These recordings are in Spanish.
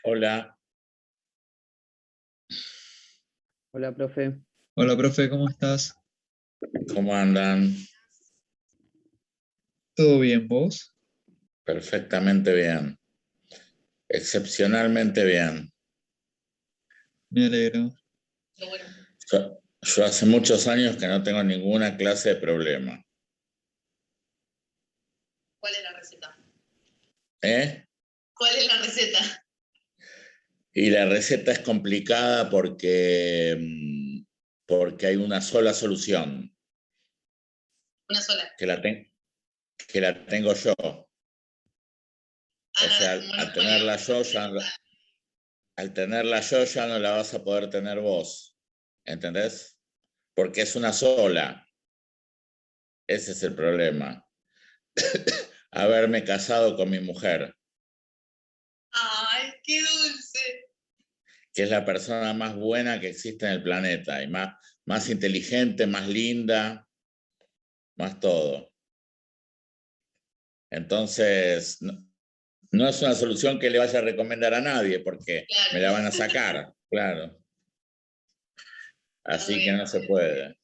Hola, Hola, profe. Hola, profe, ¿cómo estás? ¿cómo andan? ¿Todo bien, vos? Perfectamente bien, excepcionalmente bien. Me alegro. Yo hace muchos años que no tengo ninguna clase de problema. ¿Cuál es la receta? ¿Eh? ¿Cuál es la receta? Y la receta es complicada porque hay una sola solución, Una sola. que la tengo yo. O sea, al tenerla yo ya no la vas a poder tener vos. ¿Entendés? Porque es una sola. Ese es el problema. Haberme casado con mi mujer, ¡Ay, qué dulce! que es la persona más buena que existe en el planeta y más inteligente, más linda, más todo. Entonces, no es una solución que le vaya a recomendar a nadie porque Claro. me la van a sacar, claro. Así que no se puede.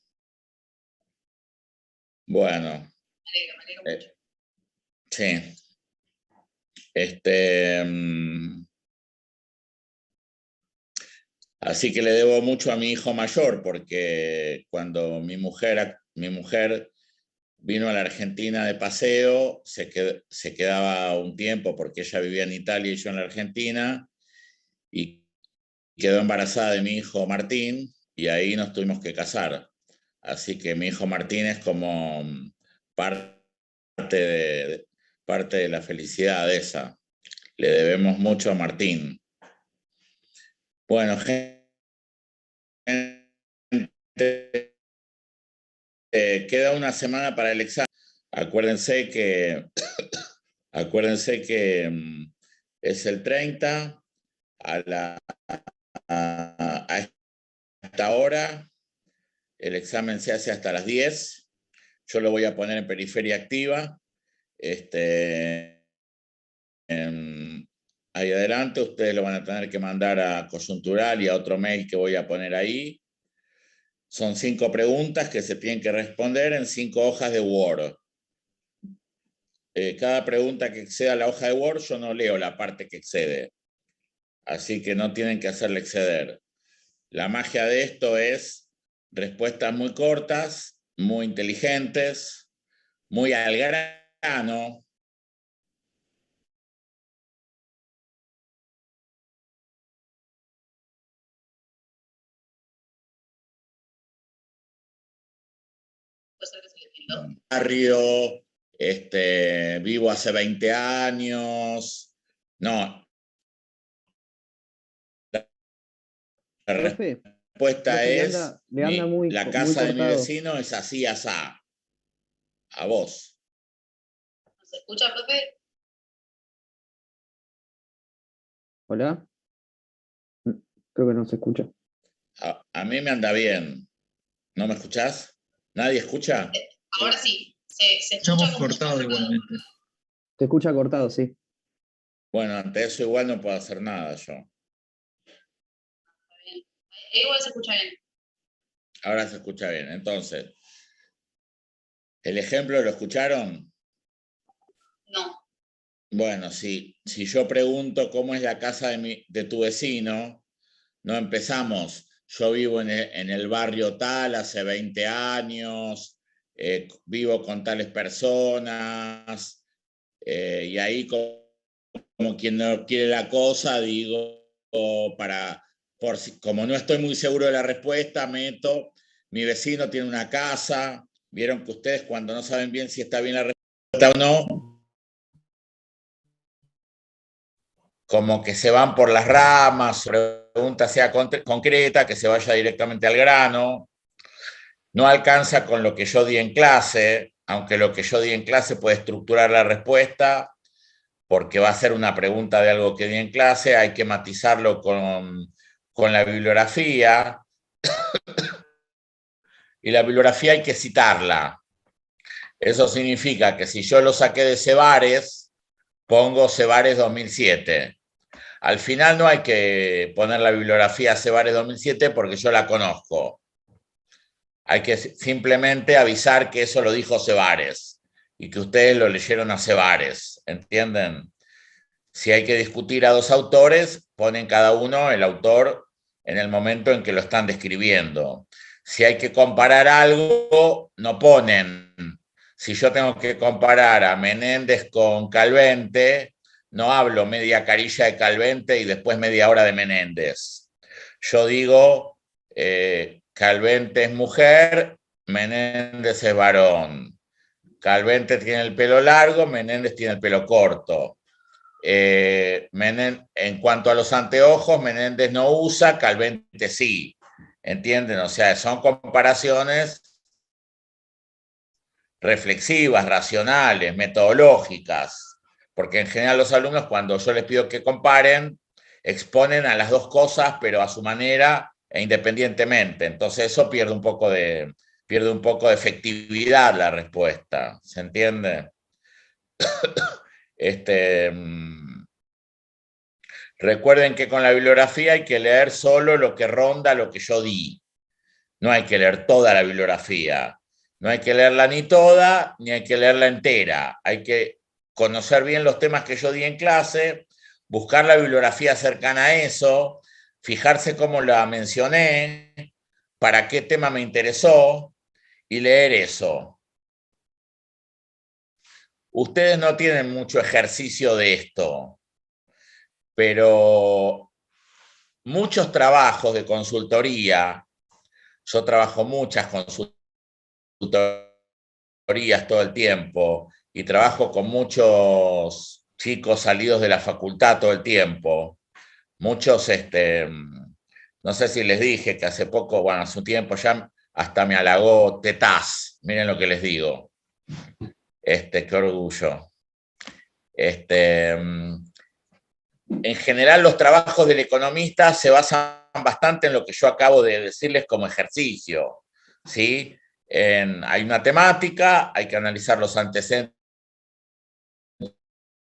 Bueno, Me alegro mucho. sí. Así que le debo mucho a mi hijo mayor porque cuando mi mujer vino a la Argentina de paseo, se quedaba un tiempo porque ella vivía en Italia y yo en la Argentina, y quedó embarazada de mi hijo Martín, y ahí nos tuvimos que casar. Así que mi hijo Martín es como parte parte de la felicidad de esa. Le debemos mucho a Martín. Bueno, gente, queda una semana para el examen. Acuérdense que Acuérdense que es el 30 a esta hora. El examen se hace hasta las 10. Yo lo voy a poner en periferia activa. Ahí adelante ustedes lo van a tener que mandar a coyuntural y a otro mail que voy a poner ahí. Son 5 preguntas que se tienen que responder en 5 hojas de Word. Cada pregunta que exceda la hoja de Word, yo no leo la parte que excede. Así que no tienen que hacerle exceder. La magia de esto es respuestas muy cortas, muy inteligentes, muy al grano. Barrio, vivo hace 20 años. No, la Profe, respuesta profe, es, le anda la muy casa de mi cortado. vecino es así, asá. A vos. ¿Se escucha, profe? ¿Hola? Creo que no se escucha. A mí me anda bien. ¿No me escuchás? ¿Nadie escucha? Ahora sí. Se escucha Estamos como cortados igualmente. Se escucha cortado, sí. Bueno, ante eso igual no puedo hacer nada yo. Igual se escucha bien. Ahora se escucha bien. Entonces, ¿el ejemplo lo escucharon? No. Bueno, si yo pregunto cómo es la casa de tu vecino, no empezamos. Yo vivo en el barrio tal hace 20 años, vivo con tales personas, y ahí como quien no quiere la cosa, digo, como no estoy muy seguro de la respuesta, meto, mi vecino tiene una casa. Vieron que ustedes cuando no saben bien si está bien la respuesta o no, como que se van por las ramas, pregunta sea concreta, que se vaya directamente al grano. No alcanza con lo que yo di en clase, aunque lo que yo di en clase puede estructurar la respuesta, porque va a ser una pregunta de algo que di en clase, hay que matizarlo con la bibliografía, y la bibliografía hay que citarla. Eso significa que si yo lo saqué de Cebares, pongo Cebares 2007. Al final no hay que poner la bibliografía Cebares 2007 porque yo la conozco. Hay que simplemente avisar que eso lo dijo Cebares y que ustedes lo leyeron a Cebares, ¿entienden? Si hay que discutir a dos autores, ponen cada uno el autor en el momento en que lo están describiendo. Si hay que comparar algo, no ponen. Si yo tengo que comparar a Menéndez con Calvente, no hablo media carilla de Calvente y después media hora de Menéndez. Yo digo, Calvente es mujer, Menéndez es varón. Calvente tiene el pelo largo, Menéndez tiene el pelo corto. En cuanto a los anteojos, Menéndez no usa, Calvente sí. ¿Entienden? O sea, son comparaciones reflexivas, racionales, metodológicas. Porque en general los alumnos, cuando yo les pido que comparen, exponen a las dos cosas, pero a su manera e independientemente. Entonces eso pierde un poco de efectividad la respuesta. ¿Se entiende? Recuerden que con la bibliografía hay que leer solo lo que ronda lo que yo di. No hay que leer toda la bibliografía. No hay que leerla ni toda, ni hay que leerla entera. Hay que conocer bien los temas que yo di en clase, buscar la bibliografía cercana a eso, fijarse cómo la mencioné, para qué tema me interesó, y leer eso. Ustedes no tienen mucho ejercicio de esto, pero muchos trabajos de consultoría, yo trabajo muchas consultorías todo el tiempo y trabajo con muchos chicos salidos de la facultad todo el tiempo. Muchos, no sé si les dije que hace poco, bueno, hace un tiempo ya hasta me halagó Tetaz, miren lo que les digo. Qué orgullo. En general los trabajos del economista se basan bastante en lo que yo acabo de decirles como ejercicio, ¿sí? Hay una temática, hay que analizar los antecedentes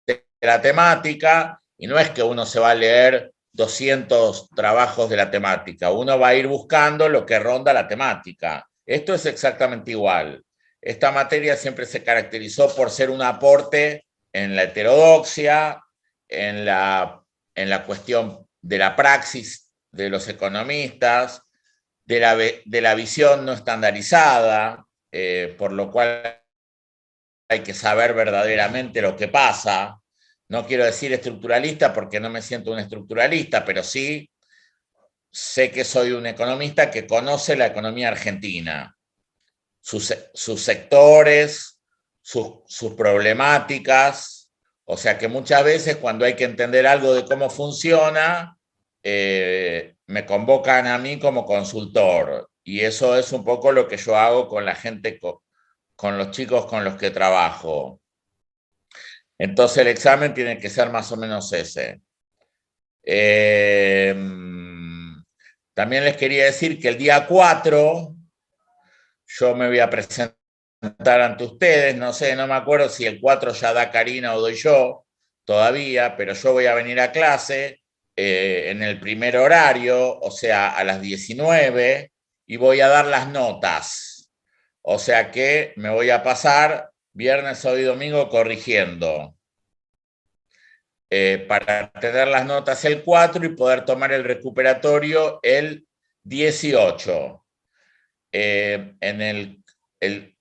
de la temática, y no es que uno se va a leer 200 trabajos de la temática, uno va a ir buscando lo que ronda la temática. Esto es exactamente igual. Esta materia siempre se caracterizó por ser un aporte en la heterodoxia, en la cuestión de la praxis de los economistas, de la visión no estandarizada, por lo cual hay que saber verdaderamente lo que pasa. No quiero decir estructuralista porque no me siento un estructuralista, pero sí sé que soy un economista que conoce la economía argentina, sus sectores, sus problemáticas. O sea que muchas veces cuando hay que entender algo de cómo funciona, me convocan a mí como consultor. Y eso es un poco lo que yo hago con la gente, con los chicos con los que trabajo. Entonces el examen tiene que ser más o menos ese. También les quería decir que el día 4 yo me voy a presentar ante ustedes, no sé, no me acuerdo si el 4 ya da Karina o doy yo todavía, pero yo voy a venir a clase en el primer horario, o sea, a las 19, y voy a dar las notas. O sea que me voy a pasar viernes, sábado y domingo corrigiendo. Para tener las notas el 4 y poder tomar el recuperatorio el 18.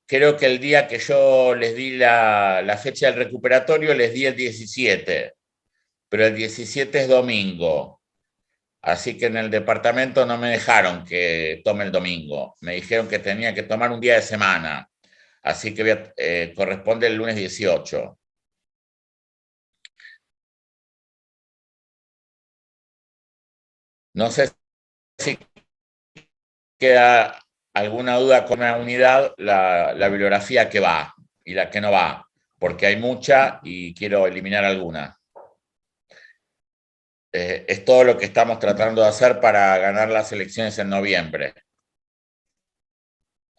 Creo que el día que yo les di la fecha del recuperatorio, les di el 17, pero el 17 es domingo. Así que en el departamento no me dejaron que tome el domingo. Me dijeron que tenía que tomar un día de semana. Así que corresponde el lunes 18. No sé si queda alguna duda con la unidad, la bibliografía que va y la que no va, porque hay mucha y quiero eliminar alguna. Es todo lo que estamos tratando de hacer para ganar las elecciones en noviembre.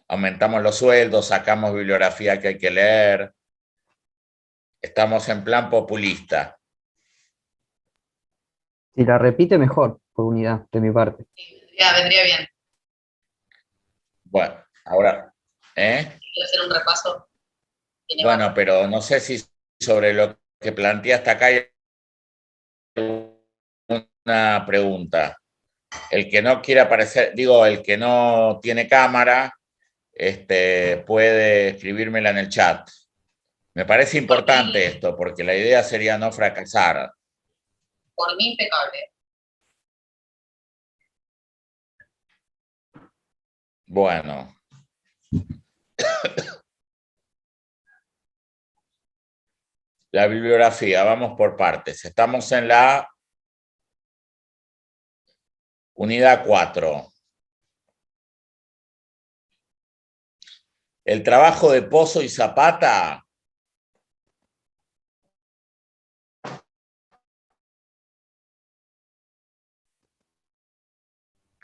Aumentamos los sueldos, sacamos bibliografía que hay que leer. Estamos en plan populista. Si la repite, mejor, por unidad, de mi parte. Sí, vendría bien. Bueno, ahora, Quiero hacer un repaso. Tiene bueno, pero no sé si sobre lo que planteaste acá hay una pregunta. El que no quiere aparecer, digo, el que no tiene cámara, puede escribírmela en el chat. Me parece importante esto, porque la idea sería no fracasar. por mí impecable. Bueno. La bibliografía, vamos por partes. Estamos en la unidad 4. El trabajo de Pozo y Zapata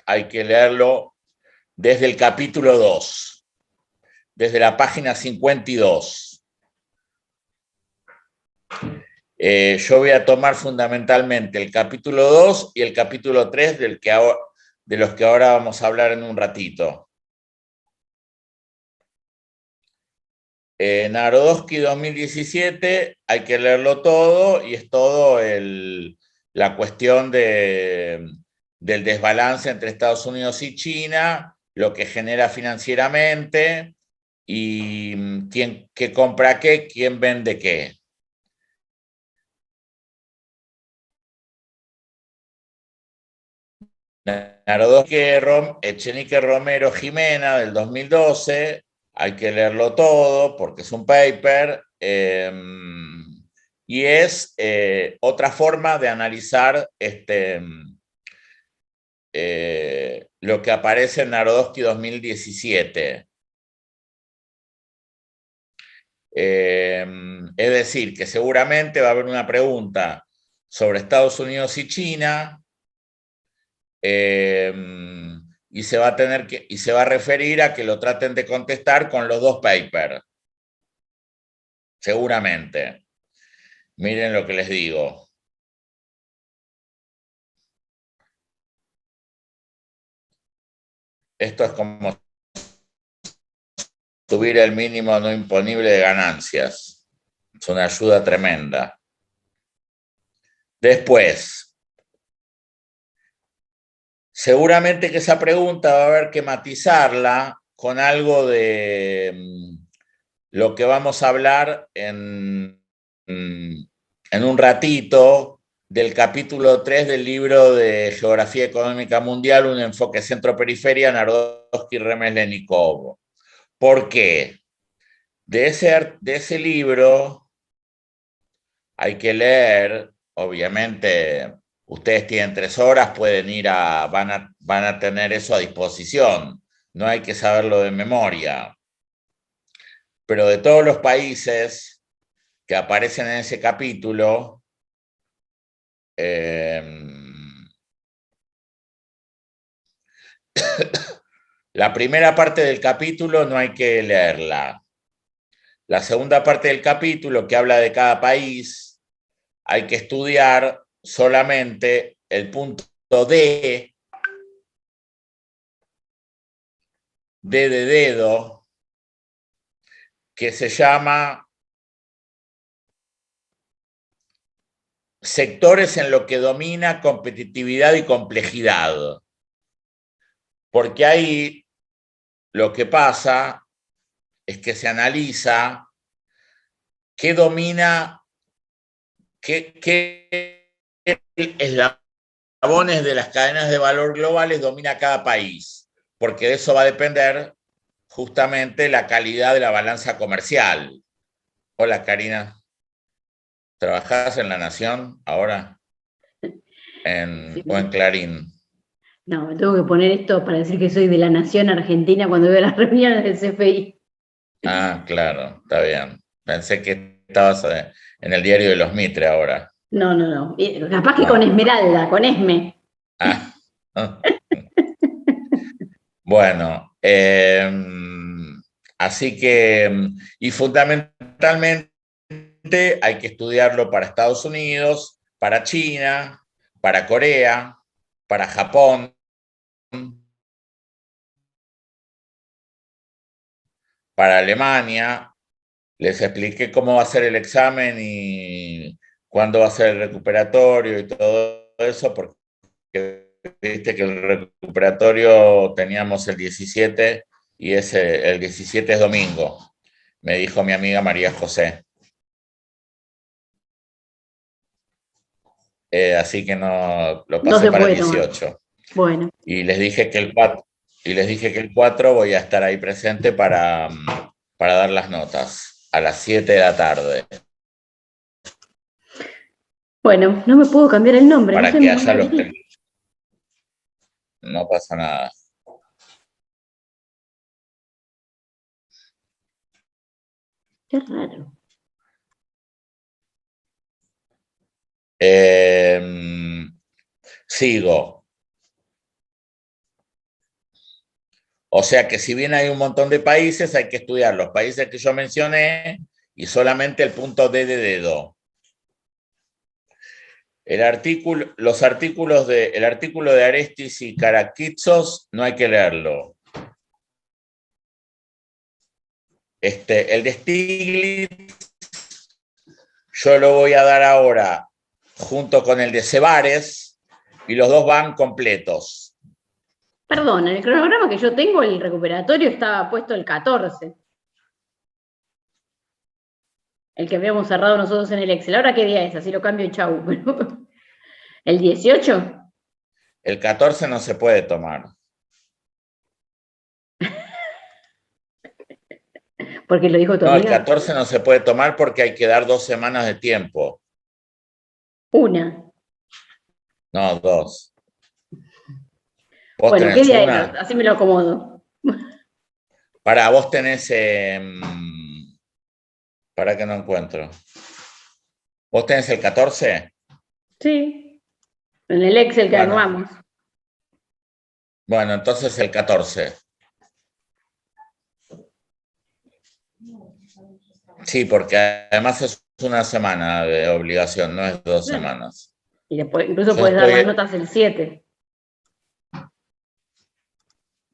hay que leerlo desde el capítulo 2, desde la página 52. Yo voy a tomar fundamentalmente el capítulo 2 y el capítulo 3 de los que ahora vamos a hablar en un ratito. Narodowski 2017, hay que leerlo todo y es todo la cuestión del desbalance entre Estados Unidos y China, lo que genera financieramente y qué compra qué, quién vende qué. Narodowski, Echenique Romero Jimena del 2012, hay que leerlo todo porque es un paper y es otra forma de analizar lo que aparece en Narodowski 2017. Es decir, que seguramente va a haber una pregunta sobre Estados Unidos y China y se va a referir a que lo traten de contestar con los dos papers. Seguramente. Miren lo que les digo. Esto es como subir el mínimo no imponible de ganancias. Es una ayuda tremenda. Después, seguramente que esa pregunta va a haber que matizarla con algo de lo que vamos a hablar en un ratito del capítulo 3 del libro de Geografía Económica Mundial, un enfoque centro-periferia, Narodowski, Remeslenikov. ¿Por qué? De ese libro hay que leer, obviamente, ustedes tienen 3 horas, pueden ir van a tener eso a disposición, no hay que saberlo de memoria. Pero de todos los países que aparecen en ese capítulo, la primera parte del capítulo no hay que leerla. La segunda parte del capítulo, que habla de cada país, hay que estudiar solamente el punto D de dedo, que se llama sectores en lo que domina competitividad y complejidad. Porque ahí lo que pasa es que se analiza qué domina, qué eslabones de las cadenas de valor globales domina cada país, porque de eso va a depender justamente la calidad de la balanza comercial. Hola, Karina. ¿Trabajás en La Nación ahora? ¿O en Clarín? No, me tengo que poner esto para decir que soy de la Nación Argentina cuando veo las reuniones del CFI. Ah, claro, está bien. Pensé que estabas en el diario de los Mitre ahora. No. Capaz que No. con Esmeralda, con Esme. Ah. Bueno, así que, y fundamentalmente hay que estudiarlo para Estados Unidos, para China, para Corea, para Japón, para Alemania. Les expliqué cómo va a ser el examen y cuándo va a ser el recuperatorio y todo eso, porque viste que el recuperatorio teníamos el 17 y el 17 es domingo, me dijo mi amiga María José. Así que no lo No pasé se para el puede tomar. 18. Bueno, Y les dije que el 4 voy a estar ahí presente para dar las notas a las 7 de la tarde. bueno, no me puedo cambiar el nombre, no Para sé, que me haya los gustaría. No pasa nada. Qué raro. Sigo. O sea que si bien hay un montón de países, hay que estudiar los países que yo mencioné y solamente el punto D de dedo. El artículo de Arestis y Karakitzos no hay que leerlo. El de Stiglitz yo lo voy a dar ahora junto con el de Cebares y los dos van completos. Perdón, en el cronograma que yo tengo, el recuperatorio estaba puesto el 14. El que habíamos cerrado nosotros en el Excel. ¿Ahora qué día es? Así lo cambio y chau. ¿El 18? El 14 no se puede tomar. Porque lo dijo tu No, el amiga. 14 no se puede tomar porque hay que dar 2 semanas de tiempo. Una. No, 2. ¿Vos Bueno, ¿qué tenés día una? era? Así me lo acomodo. Para vos tenés... para que no encuentro. ¿Vos tenés el 14? Sí. En el Excel que Bueno. armamos. Bueno, entonces el 14. Sí, porque además es una semana de obligación, no es 2 Claro. semanas. Y después, incluso Yo puedes dar las estoy... notas el 7.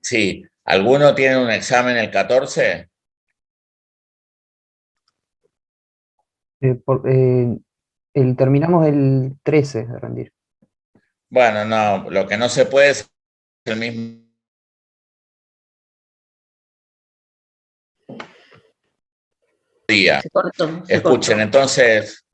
Sí. ¿Alguno tiene un examen el 14? Terminamos el 13 de rendir. Bueno, no, lo que no se puede es el mismo día. Se cortó. Escuchen, entonces...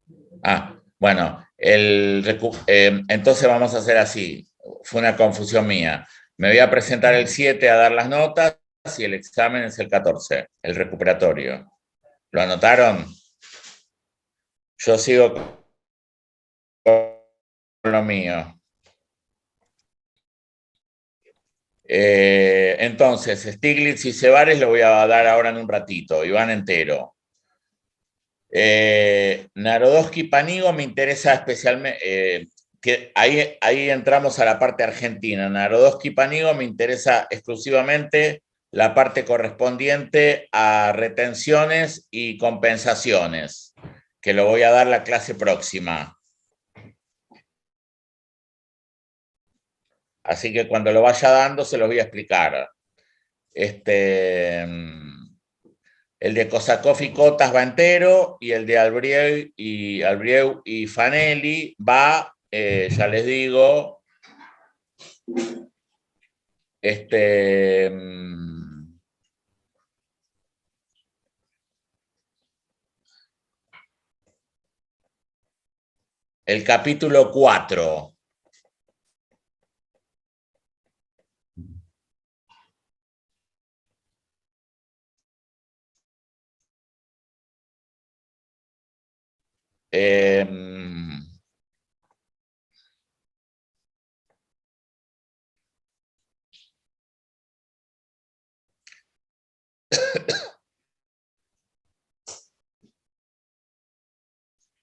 bueno, entonces vamos a hacer así. Fue una confusión mía. Me voy a presentar el 7 a dar las notas y el examen es el 14, el recuperatorio. ¿Lo anotaron? Yo sigo con lo mío. Entonces, Stiglitz y Cebares lo voy a dar ahora en un ratito, y van entero. Narodowski-Panigo me interesa especialmente, ahí entramos a la parte argentina. Narodowski-Panigo me interesa exclusivamente la parte correspondiente a retenciones y compensaciones, que lo voy a dar la clase próxima. Así que cuando lo vaya dando se los voy a explicar. El de Kosakov y Cotas va entero y el de Albrieu y Fanelli va, ya les digo, el capítulo 4.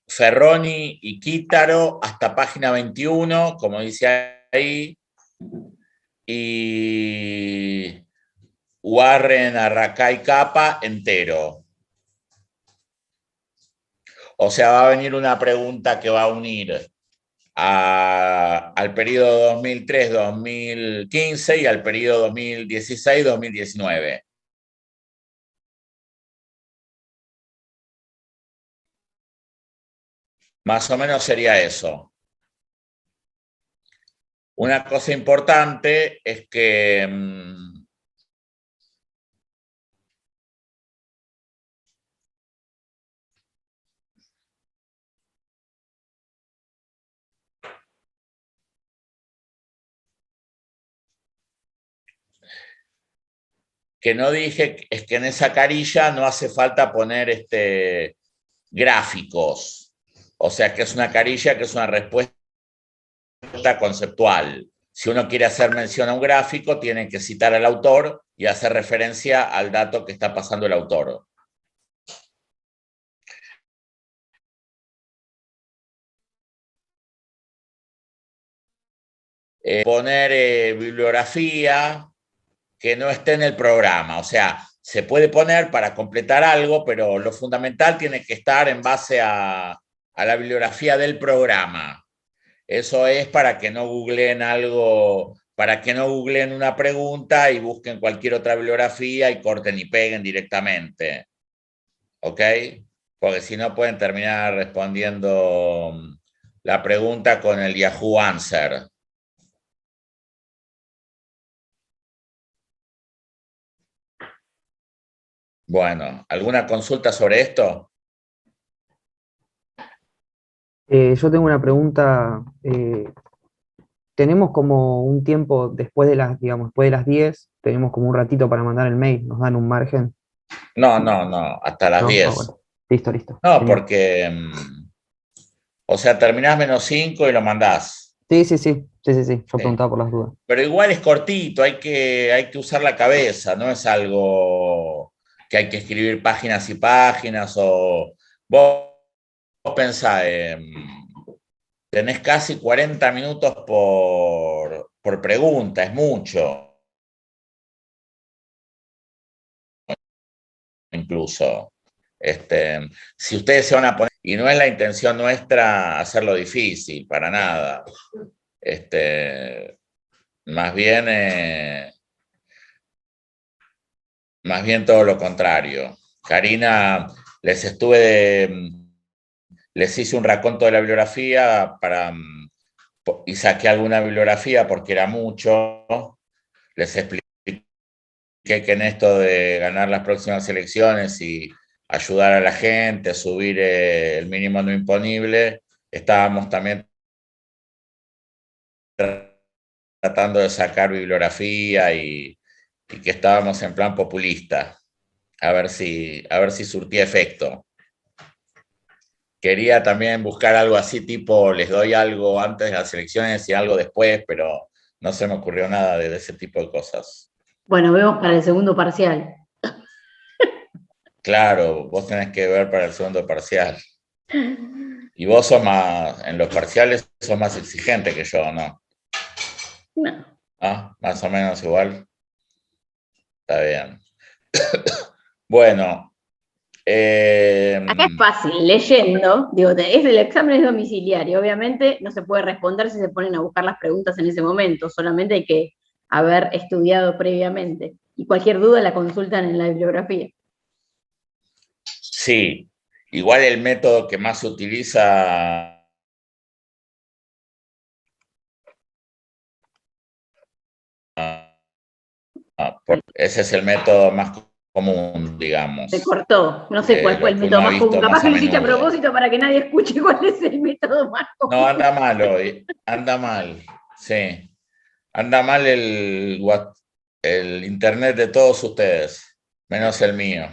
Ferroni y Quítaro hasta página 21, como dice ahí, y Warren, Arracay, Capa entero. O sea, va a venir una pregunta que va a unir al periodo 2003-2015 y al periodo 2016-2019. Más o menos sería eso. Una cosa importante es que no dije es que en esa carilla no hace falta poner gráficos. O sea que es una carilla que es una respuesta conceptual. Si uno quiere hacer mención a un gráfico, tiene que citar al autor y hacer referencia al dato que está pasando el autor. Poner bibliografía que no esté en el programa. O sea, se puede poner para completar algo, pero lo fundamental tiene que estar en base a la bibliografía del programa. Eso es para que no googleen algo, para que no googleen una pregunta y busquen cualquier otra bibliografía y corten y peguen directamente. ¿Ok? Porque si no pueden terminar respondiendo la pregunta con el Yahoo Answer. Bueno, ¿alguna consulta sobre esto? Yo tengo una pregunta. Tenemos como un tiempo después de las, digamos, después de las 10, tenemos como un ratito para mandar el mail, nos dan un margen, No, hasta las ¿no? 10. Bueno, listo. No, Genial. porque, o sea, terminás -5 y lo mandás. Sí, yo Sí. preguntaba por las dudas. Pero igual es cortito, hay que usar la cabeza, no es algo que hay que escribir páginas y páginas, o vos pensás, tenés casi 40 minutos por pregunta, es mucho, incluso. Si ustedes se van a poner, y no es la intención nuestra hacerlo difícil, para nada. Más bien todo lo contrario. Karina, les hice un raconto de la bibliografía y saqué alguna bibliografía porque era mucho. Les expliqué que en esto de ganar las próximas elecciones y ayudar a la gente, subir el mínimo no imponible, estábamos también tratando de sacar bibliografía y que estábamos en plan populista, a ver si surtía efecto. Quería también buscar algo así, tipo, les doy algo antes de las elecciones y algo después, pero no se me ocurrió nada de ese tipo de cosas. Bueno, vemos para el segundo parcial. Claro, vos tenés que ver para el segundo parcial. Y vos sos más, en los parciales sos más exigente que yo, ¿no? No. ¿Ah? Más o menos igual. Está bien. Bueno. Acá es fácil, leyendo, digo, el examen es domiciliario, obviamente no se puede responder si se ponen a buscar las preguntas en ese momento, solamente hay que haber estudiado previamente, y cualquier duda la consultan en la bibliografía. Sí, igual el método que más se utiliza ese es el método más común, digamos. Se cortó, no sé cuál fue el método más común, capaz que lo hiciste a propósito para que nadie escuche cuál es el método más común. No, anda mal hoy, anda mal, sí. Anda mal el internet de todos ustedes, menos el mío.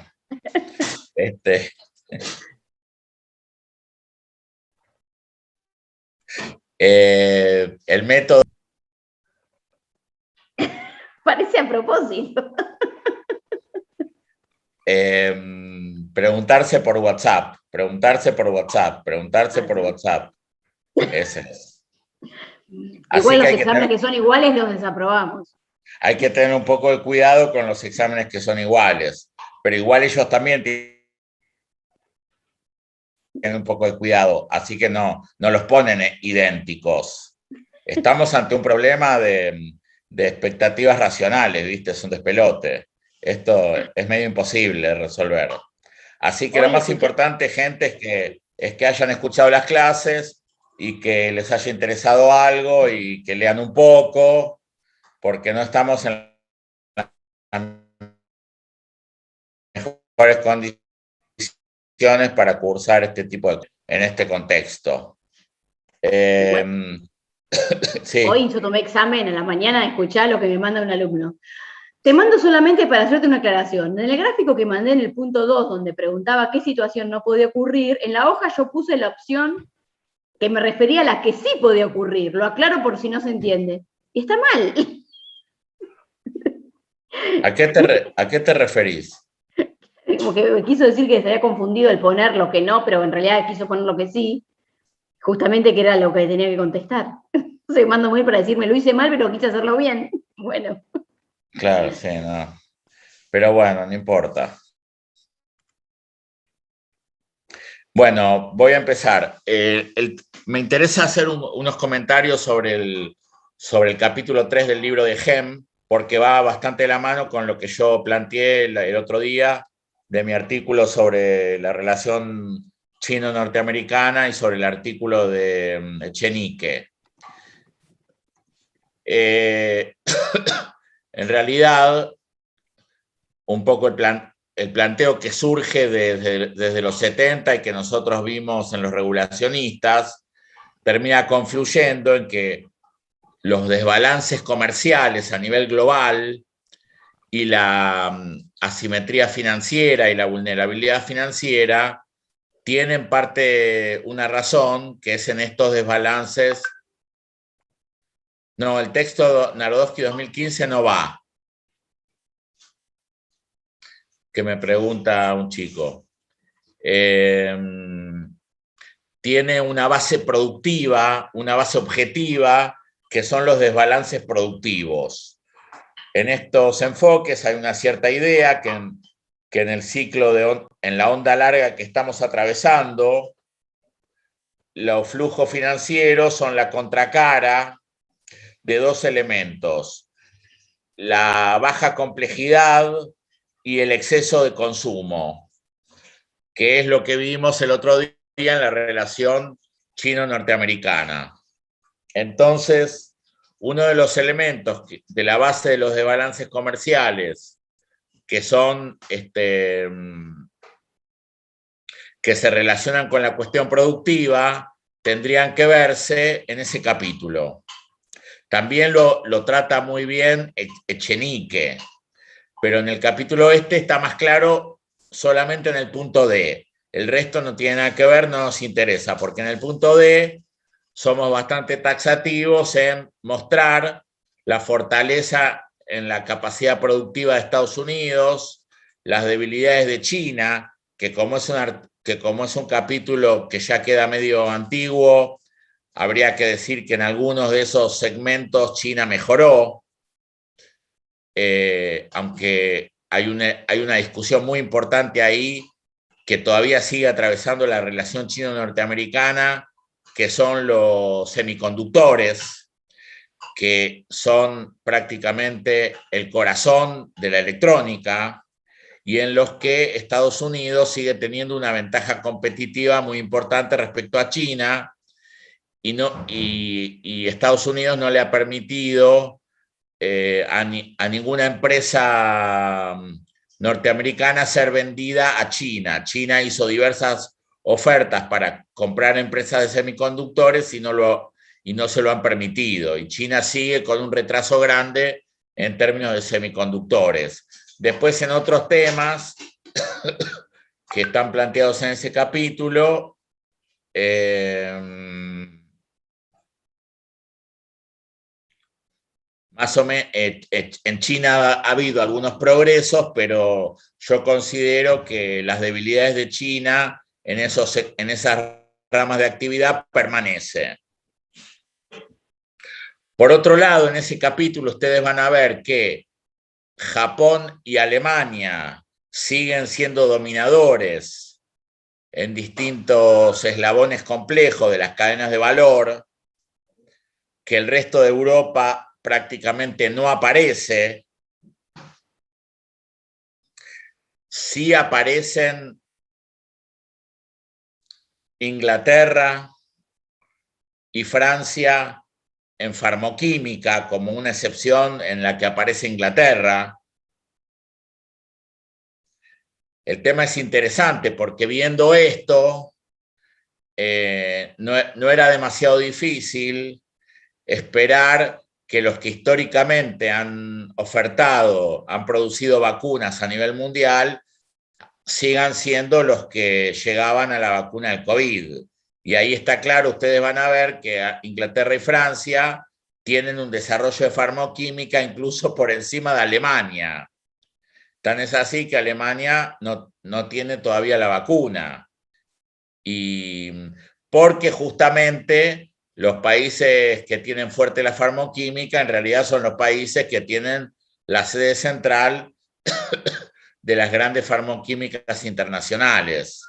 El método... Parece a propósito. Preguntarse por WhatsApp. Ese es. Igual los exámenes que son iguales los desaprobamos. Hay que tener un poco de cuidado con los exámenes que son iguales, pero igual ellos también un poco de cuidado, así que no los ponen idénticos. Estamos ante un problema de expectativas racionales, ¿viste? Es un despelote. Esto es medio imposible de resolver. Así que lo más importante, gente, es que hayan escuchado las clases y que les haya interesado algo y que lean un poco, porque no estamos en las mejores condiciones para cursar este tipo de cosas en este contexto. Sí. Hoy yo tomé examen en la mañana, escuchá lo que me manda un alumno. Te mando solamente para hacerte una aclaración. En el gráfico que mandé en el punto 2, donde preguntaba qué situación no podía ocurrir, en la hoja yo puse la opción que me refería a la que sí podía ocurrir. Lo aclaro por si no se entiende. Y está mal. ¿A qué te referís? Como que quiso decir que se había confundido el poner lo que no, pero en realidad quiso poner lo que sí, justamente que era lo que tenía que contestar. Se mando muy para decirme, lo hice mal, pero quise hacerlo bien. Bueno. Claro, sí, no. Pero bueno, no importa. Bueno, voy a empezar. Me interesa hacer unos comentarios sobre el capítulo 3 del libro de Gem, porque va bastante de la mano con lo que yo planteé el otro día de mi artículo sobre la relación chino-norteamericana y sobre el artículo de Echenique. En realidad, un poco el planteo que surge desde los 70 y que nosotros vimos en los regulacionistas, termina confluyendo en que los desbalances comerciales a nivel global y la asimetría financiera y la vulnerabilidad financiera tienen una razón, que es en estos desbalances. No, el texto Narodowski 2015 no va, que me pregunta un chico. Tiene una base productiva, una base objetiva, que son los desbalances productivos. En estos enfoques hay una cierta idea que en el ciclo, en la onda larga que estamos atravesando, los flujos financieros son la contracara de dos elementos: la baja complejidad y el exceso de consumo, que es lo que vimos el otro día en la relación chino-norteamericana. Entonces, uno de los elementos de la base de los desbalances comerciales que se relacionan con la cuestión productiva tendrían que verse en ese capítulo. También lo trata muy bien Echenique, pero en el capítulo está más claro solamente en el punto D. El resto no tiene nada que ver, no nos interesa, porque en el punto D somos bastante taxativos en mostrar la fortaleza en la capacidad productiva de Estados Unidos, las debilidades de China, que como es un capítulo que ya queda medio antiguo, habría que decir que en algunos de esos segmentos China mejoró, aunque hay una discusión muy importante ahí que todavía sigue atravesando la relación chino-norteamericana, que son los semiconductores, que son prácticamente el corazón de la electrónica, y en los que Estados Unidos sigue teniendo una ventaja competitiva muy importante respecto a China, y Estados Unidos no le ha permitido a ninguna empresa norteamericana ser vendida a China. China hizo diversas ofertas para comprar empresas de semiconductores y no se lo han permitido. Y China sigue con un retraso grande en términos de semiconductores. Después, en otros temas que están planteados en ese capítulo, más o menos, en China ha habido algunos progresos, pero yo considero que las debilidades de China en esas ramas de actividad permanecen. Por otro lado, en ese capítulo ustedes van a ver que Japón y Alemania siguen siendo dominadores en distintos eslabones complejos de las cadenas de valor, que el resto de Europa prácticamente no aparece. Sí aparecen Inglaterra y Francia en farmoquímica, como una excepción en la que aparece Inglaterra. El tema es interesante porque viendo esto, no era demasiado difícil esperar que los que históricamente han ofertado, han producido vacunas a nivel mundial, sigan siendo los que llegaban a la vacuna del COVID. Y ahí está claro, ustedes van a ver que Inglaterra y Francia tienen un desarrollo de farmacoquímica incluso por encima de Alemania. Tan es así que Alemania no tiene todavía la vacuna. Y porque justamente los países que tienen fuerte la farmacoquímica en realidad son los países que tienen la sede central de las grandes farmacoquímicas internacionales.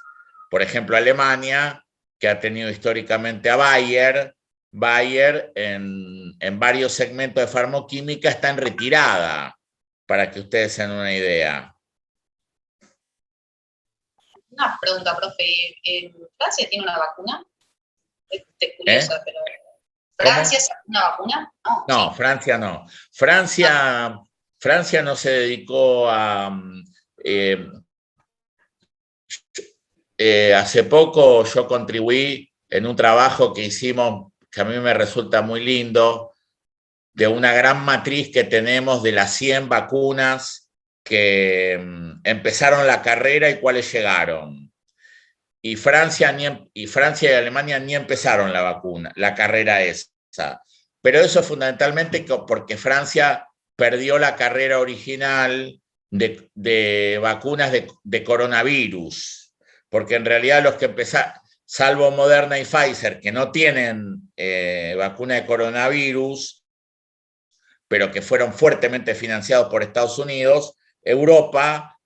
Por ejemplo, Alemania, que ha tenido históricamente a Bayer. Bayer en varios segmentos de farmacoquímica está en retirada, para que ustedes se den una idea. Una pregunta, profe. ¿Francia tiene una vacuna? Es curiosa, pero... ¿Francia sacó una vacuna? No, no, sí. Francia no. Francia no se dedicó a... hace poco yo contribuí en un trabajo que hicimos, que a mí me resulta muy lindo, de una gran matriz que tenemos de las 100 vacunas que empezaron la carrera y cuáles llegaron. Y Francia y Alemania ni empezaron la carrera esa. Pero eso es fundamentalmente porque Francia perdió la carrera original de vacunas de coronavirus, porque en realidad los que empezaron, salvo Moderna y Pfizer, que no tienen vacuna de coronavirus, pero que fueron fuertemente financiados por Estados Unidos, Europa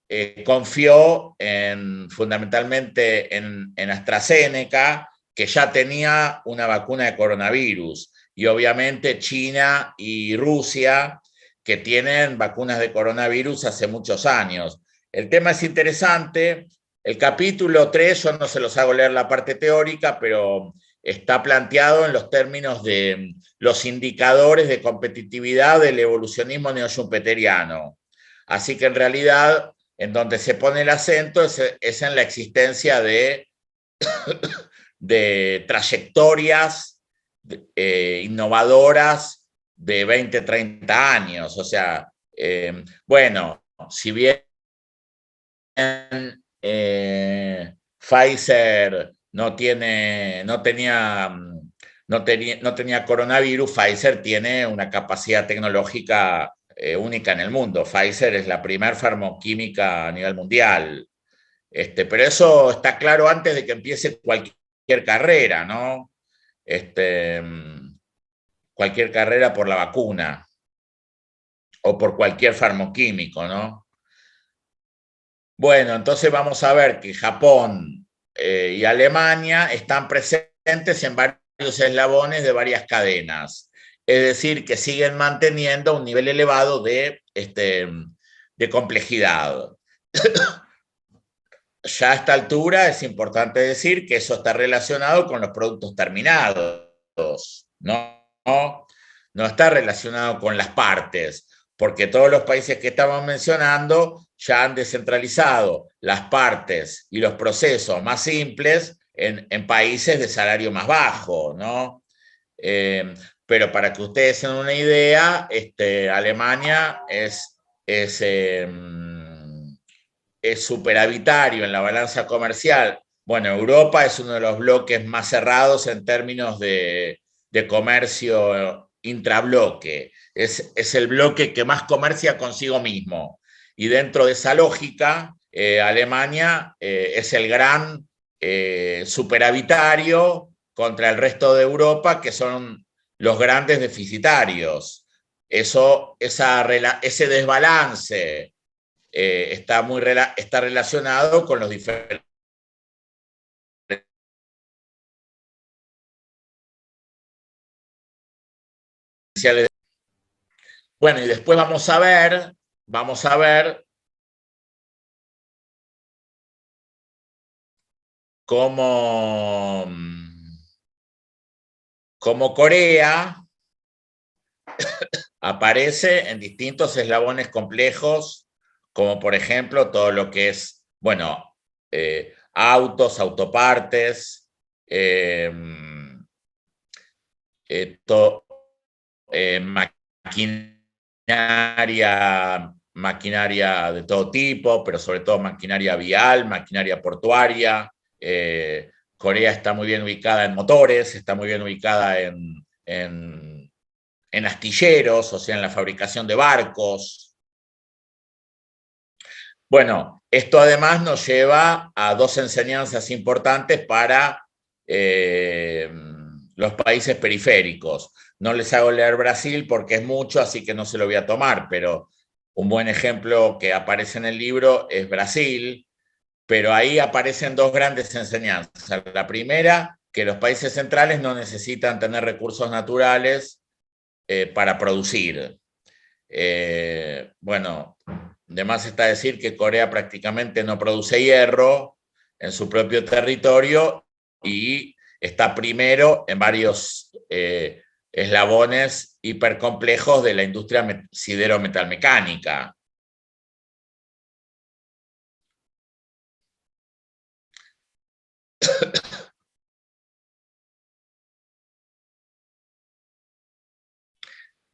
confió fundamentalmente en AstraZeneca, que ya tenía una vacuna de coronavirus, y obviamente China y Rusia, que tienen vacunas de coronavirus hace muchos años. El tema es interesante. El capítulo 3, yo no se los hago leer la parte teórica, pero está planteado en los términos de los indicadores de competitividad del evolucionismo neoschumpeteriano. Así que en realidad, en donde se pone el acento es en la existencia de trayectorias innovadoras de 20, 30 años. O sea, bueno, si bien Pfizer no tenía coronavirus, Pfizer tiene una capacidad tecnológica única en el mundo. Pfizer es la primer farmacoquímica a nivel mundial. Pero eso está claro antes de que empiece cualquier carrera, ¿no? Cualquier carrera por la vacuna o por cualquier farmacoquímico, ¿no? Bueno, entonces vamos a ver que Japón y Alemania están presentes en varios eslabones de varias cadenas. Es decir, que siguen manteniendo un nivel elevado de complejidad. Ya a esta altura es importante decir que eso está relacionado con los productos terminados, no está relacionado con las partes, porque todos los países que estamos mencionando ya han descentralizado las partes y los procesos más simples en países de salario más bajo, ¿no? Pero para que ustedes se den una idea, Alemania es superavitario en la balanza comercial. Bueno, Europa es uno de los bloques más cerrados en términos de comercio intrabloque. Es el bloque que más comercia consigo mismo. Y dentro de esa lógica, Alemania es el gran superavitario contra el resto de Europa, que son los grandes deficitarios. Ese desbalance está relacionado con los diferentes Bueno, y después vamos a ver cómo Corea aparece en distintos eslabones complejos, como por ejemplo todo lo que es, bueno, autos, autopartes, maquinaria de todo tipo, pero sobre todo maquinaria vial, maquinaria portuaria. Corea está muy bien ubicada en motores, está muy bien ubicada en astilleros, o sea, en la fabricación de barcos. Bueno, esto además nos lleva a dos enseñanzas importantes para los países periféricos. No les hago leer Brasil porque es mucho, así que no se lo voy a tomar, pero un buen ejemplo que aparece en el libro es Brasil, pero ahí aparecen dos grandes enseñanzas. La primera, que los países centrales no necesitan tener recursos naturales para producir. Bueno, de más está decir que Corea prácticamente no produce hierro en su propio territorio y está primero en varios eslabones hipercomplejos de la industria sidero-metalmecánica.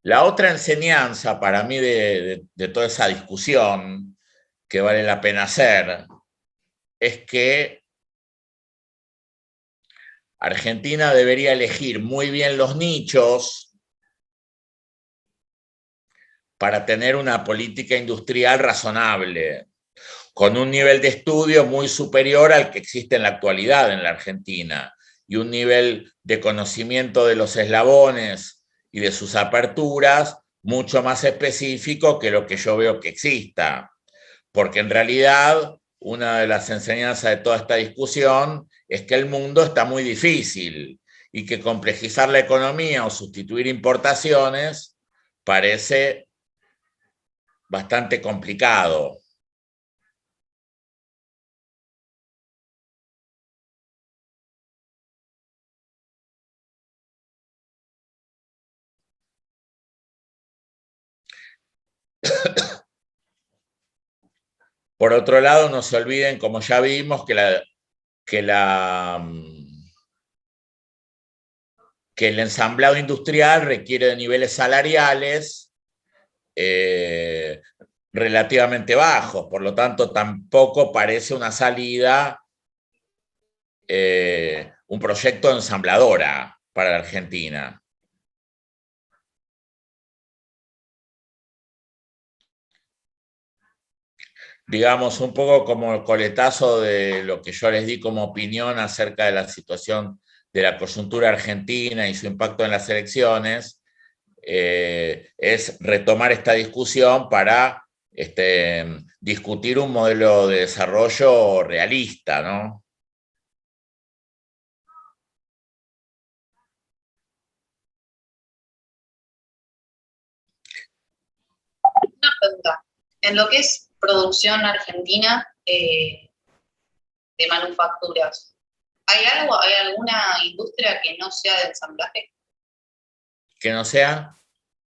La otra enseñanza para mí de toda esa discusión que vale la pena hacer es que Argentina debería elegir muy bien los nichos para tener una política industrial razonable, con un nivel de estudio muy superior al que existe en la actualidad en la Argentina y un nivel de conocimiento de los eslabones y de sus aperturas mucho más específico que lo que yo veo que exista. Porque en realidad una de las enseñanzas de toda esta discusión es que el mundo está muy difícil y que complejizar la economía o sustituir importaciones parece bastante complicado. Por otro lado, no se olviden, como ya vimos, que el ensamblado industrial requiere de niveles salariales relativamente bajos, por lo tanto tampoco parece una salida, un proyecto de ensambladora para la Argentina. Digamos, un poco como el coletazo de lo que yo les di como opinión acerca de la situación de la coyuntura argentina y su impacto en las elecciones, es retomar esta discusión para discutir un modelo de desarrollo realista, ¿no? Una pregunta. En lo que es producción argentina de manufacturas, ¿hay alguna industria que no sea de ensamblaje? Que no sea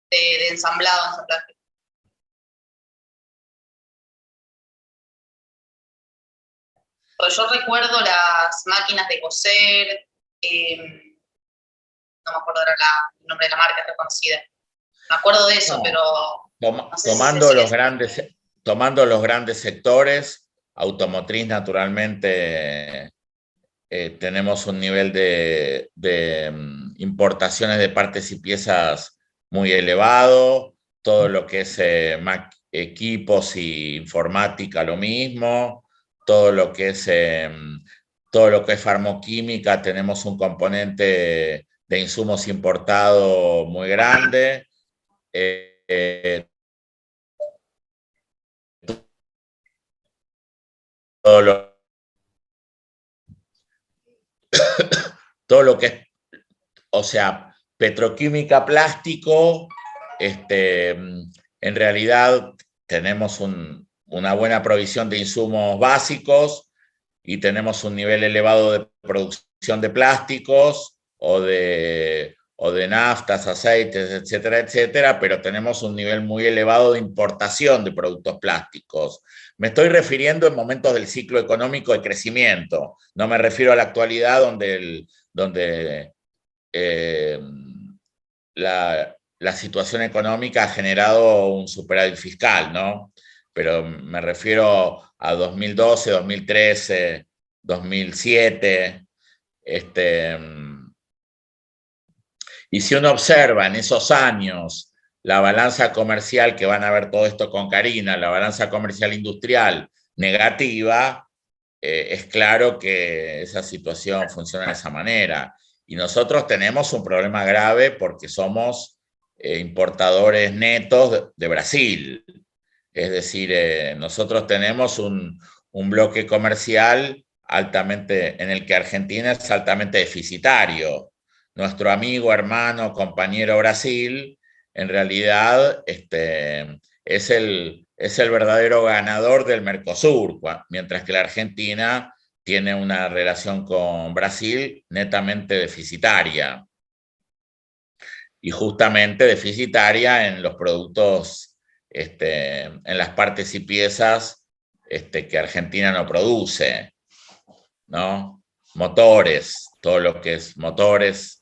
De ensamblado, ensamblaje. Pues yo recuerdo las máquinas de coser, no me acuerdo ahora el nombre de la marca, es reconocida. Me acuerdo de eso, no, pero no sé tomando si los grandes sectores, automotriz naturalmente, tenemos un nivel de importaciones de partes y piezas muy elevado, todo lo que es equipos y informática lo mismo, todo lo que es farmoquímica, tenemos un componente de insumos importado muy grande. Todo lo, todo lo que es, o sea, petroquímica, plástico, en realidad tenemos una buena provisión de insumos básicos y tenemos un nivel elevado de producción de plásticos o de naftas, aceites, etcétera, etcétera, pero tenemos un nivel muy elevado de importación de productos plásticos. Me estoy refiriendo en momentos del ciclo económico de crecimiento, no me refiero a la actualidad donde la situación económica ha generado un superávit fiscal, ¿no? Pero me refiero a 2012, 2013, 2007, y si uno observa en esos años la balanza comercial, que van a ver todo esto con Karina, la balanza comercial industrial negativa, es claro que esa situación funciona de esa manera. Y nosotros tenemos un problema grave porque somos importadores netos de Brasil. Es decir, nosotros tenemos un bloque comercial en el que Argentina es altamente deficitario. Nuestro amigo, hermano, compañero Brasil, en realidad es el verdadero ganador del Mercosur, mientras que la Argentina tiene una relación con Brasil netamente deficitaria. Y justamente deficitaria en los productos, en las partes y piezas que Argentina no produce, ¿no? Motores, todo lo que es motores,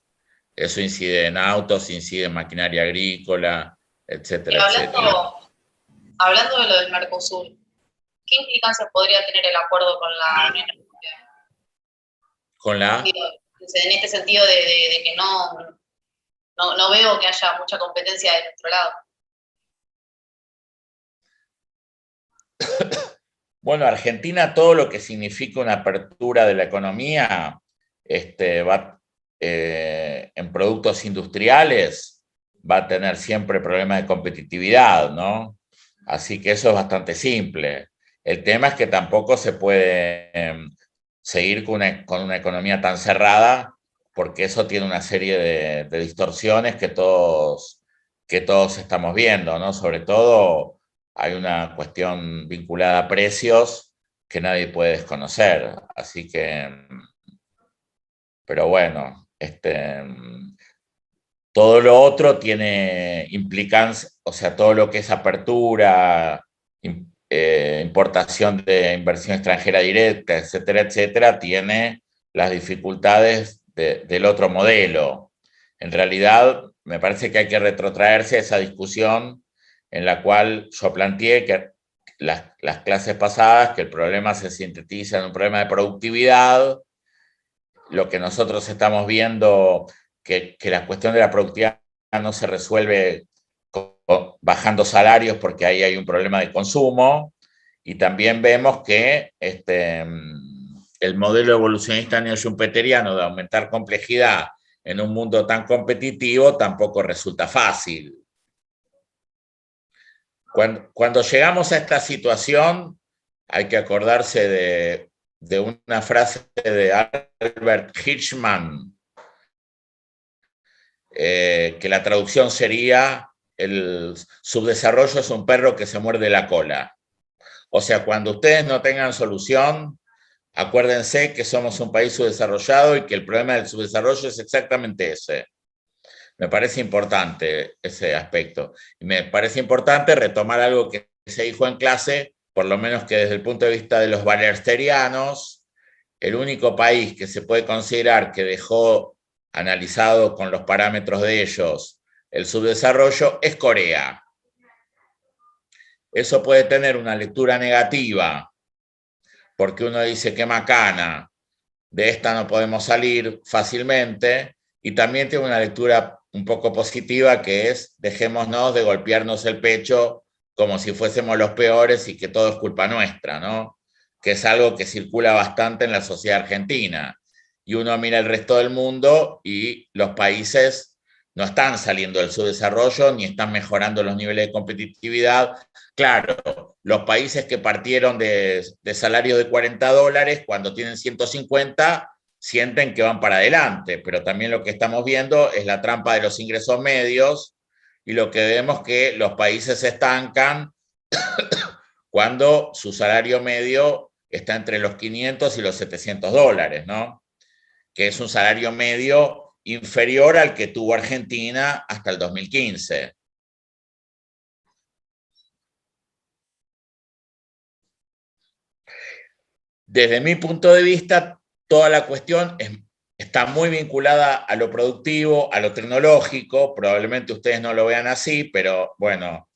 eso incide en autos, incide en maquinaria agrícola, etcétera, etcétera. Hablando de lo del Mercosur, ¿qué implicancias podría tener el acuerdo con la Unión Europea? ¿Con la? En este sentido de que no veo que haya mucha competencia de nuestro lado. Bueno, Argentina, todo lo que significa una apertura de la economía, en productos industriales, va a tener siempre problemas de competitividad, ¿no? Así que eso es bastante simple. El tema es que tampoco se puede seguir con una economía tan cerrada, porque eso tiene una serie de distorsiones que todos estamos viendo, ¿no? Sobre todo hay una cuestión vinculada a precios que nadie puede desconocer. Así que, pero bueno, todo lo otro tiene implicancia, o sea, todo lo que es apertura, importación de inversión extranjera directa, etcétera, etcétera, tiene las dificultades del otro modelo. En realidad, me parece que hay que retrotraerse a esa discusión en la cual yo planteé que las clases pasadas, que el problema se sintetiza en un problema de productividad. Lo que nosotros estamos viendo, que la cuestión de la productividad no se resuelve bajando salarios, porque ahí hay un problema de consumo, y también vemos que el modelo evolucionista neo-schumpeteriano de aumentar complejidad en un mundo tan competitivo tampoco resulta fácil. Cuando llegamos a esta situación, hay que acordarse de una frase de Albert Hirschman, que la traducción sería: el subdesarrollo es un perro que se muerde la cola. O sea, cuando ustedes no tengan solución, acuérdense que somos un país subdesarrollado y que el problema del subdesarrollo es exactamente ese. Me parece importante ese aspecto. Y me parece importante retomar algo que se dijo en clase, por lo menos que desde el punto de vista de los wallerianos, el único país que se puede considerar que dejó, analizado con los parámetros de ellos, el subdesarrollo es Corea. Eso puede tener una lectura negativa, porque uno dice que macana, de esta no podemos salir fácilmente, y también tiene una lectura un poco positiva, que es: dejémonos de golpearnos el pecho como si fuésemos los peores y que todo es culpa nuestra, ¿no? Que es algo que circula bastante en la sociedad argentina. Y uno mira el resto del mundo y los países no están saliendo del subdesarrollo ni están mejorando los niveles de competitividad. Claro, los países que partieron de salarios de $40, cuando tienen 150, sienten que van para adelante, pero también lo que estamos viendo es la trampa de los ingresos medios y lo que vemos que los países se estancan cuando su salario medio está entre los 500 y los 700 dólares, ¿no? Que es un salario medio inferior al que tuvo Argentina hasta el 2015. Desde mi punto de vista, toda la cuestión está muy vinculada a lo productivo, a lo tecnológico. Probablemente ustedes no lo vean así, pero bueno,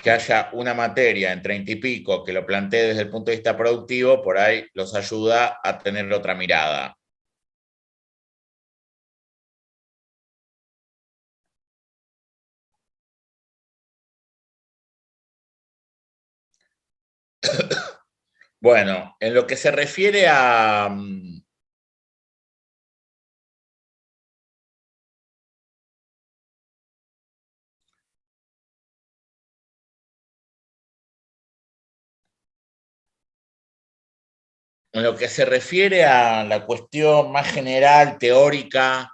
que haya una materia en 30 y pico que lo plantee desde el punto de vista productivo, por ahí los ayuda a tener otra mirada. Bueno, en lo que se refiere a... En lo que se refiere a la cuestión más general, teórica,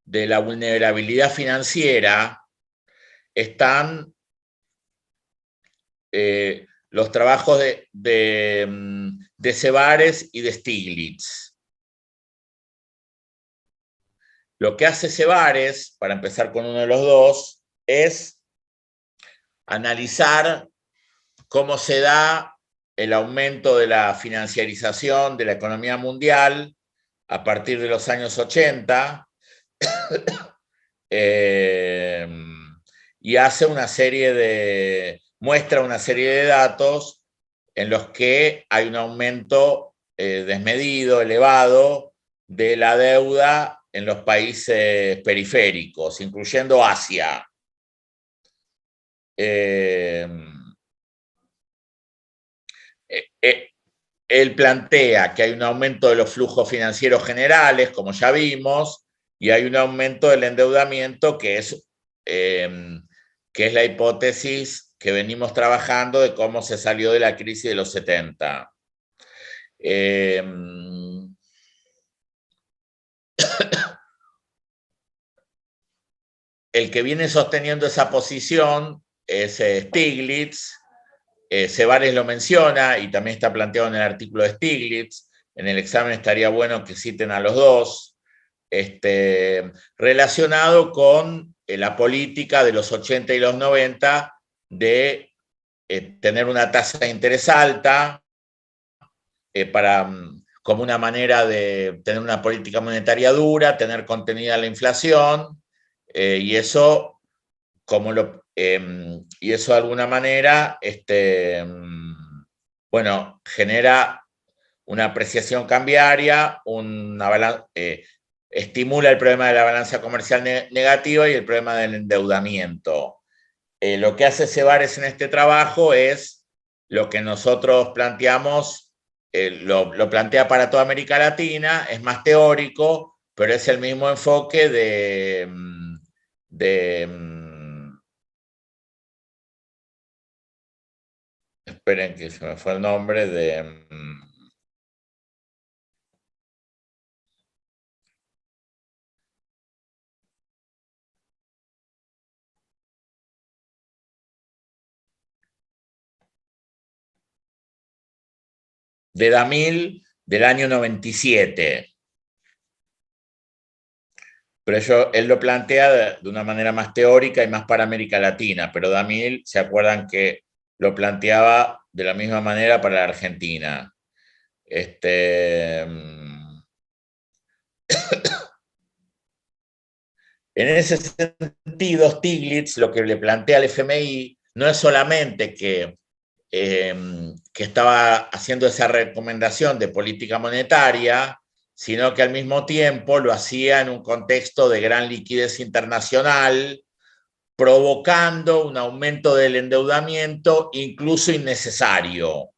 de la vulnerabilidad financiera, están los trabajos de Cebares y de Stiglitz. Lo que hace Cebares, para empezar con uno de los dos, es analizar cómo se da el aumento de la financiarización de la economía mundial a partir de los años 80 y hace muestra una serie de datos en los que hay un aumento desmedido, elevado, de la deuda en los países periféricos, incluyendo Asia. Él plantea que hay un aumento de los flujos financieros generales, como ya vimos, y hay un aumento del endeudamiento, que es la hipótesis que venimos trabajando de cómo se salió de la crisis de los 70. El que viene sosteniendo esa posición es Stiglitz. Cebares lo menciona y también está planteado en el artículo de Stiglitz. En el examen estaría bueno que citen a los dos. Relacionado con la política de los 80 y los 90 de tener una tasa de interés alta como una manera de tener una política monetaria dura, tener contenida la inflación, y eso y eso de alguna manera bueno, genera una apreciación cambiaria, estimula el problema de la balanza comercial negativa y el problema del endeudamiento. Lo que hace Cebares en este trabajo es lo que nosotros planteamos, lo plantea para toda América Latina, es más teórico, pero es el mismo enfoque esperen que se me fue el nombre de Damil del año 97. Pero él lo plantea de una manera más teórica y más para América Latina, pero Damil, ¿se acuerdan que lo planteaba de la misma manera para la Argentina? En ese sentido, Stiglitz lo que le plantea al FMI no es solamente que estaba haciendo esa recomendación de política monetaria, sino que al mismo tiempo lo hacía en un contexto de gran liquidez internacional, provocando un aumento del endeudamiento incluso innecesario,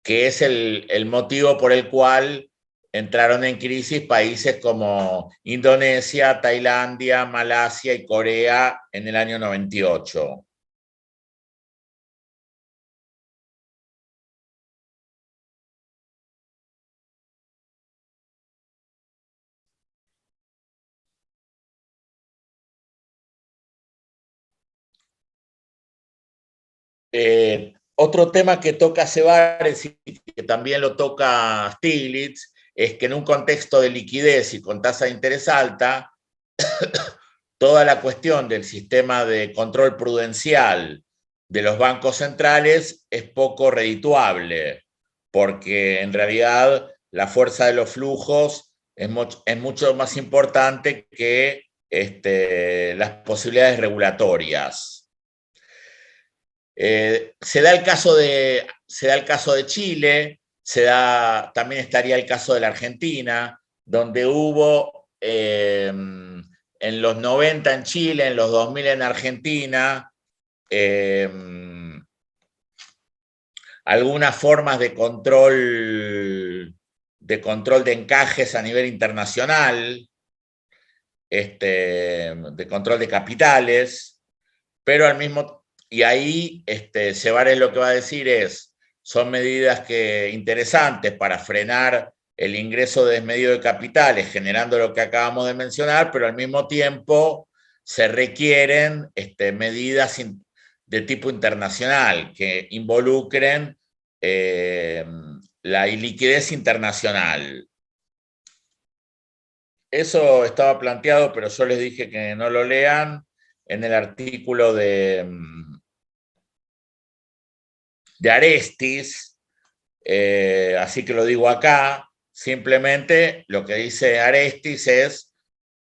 que es el motivo por el cual entraron en crisis países como Indonesia, Tailandia, Malasia y Corea en el año 98. Otro tema que toca Cebares y que también lo toca Stiglitz es que en un contexto de liquidez y con tasa de interés alta, toda la cuestión del sistema de control prudencial de los bancos centrales es poco redituable, porque en realidad la fuerza de los flujos es mucho más importante que las posibilidades regulatorias. Se da el caso de Chile, también estaría el caso de la Argentina, donde hubo en los 90 en Chile, en los 2000 en Argentina, algunas formas de control de encajes a nivel internacional, de control de capitales, pero al mismo tiempo, y ahí Cebares lo que va a decir son medidas interesantes para frenar el ingreso desmedido de capitales, generando lo que acabamos de mencionar, pero al mismo tiempo se requieren medidas de tipo internacional que involucren la iliquidez internacional. Eso estaba planteado, pero yo les dije que no lo lean en el artículo de Arestis, así que lo digo acá. Simplemente lo que dice Arestis es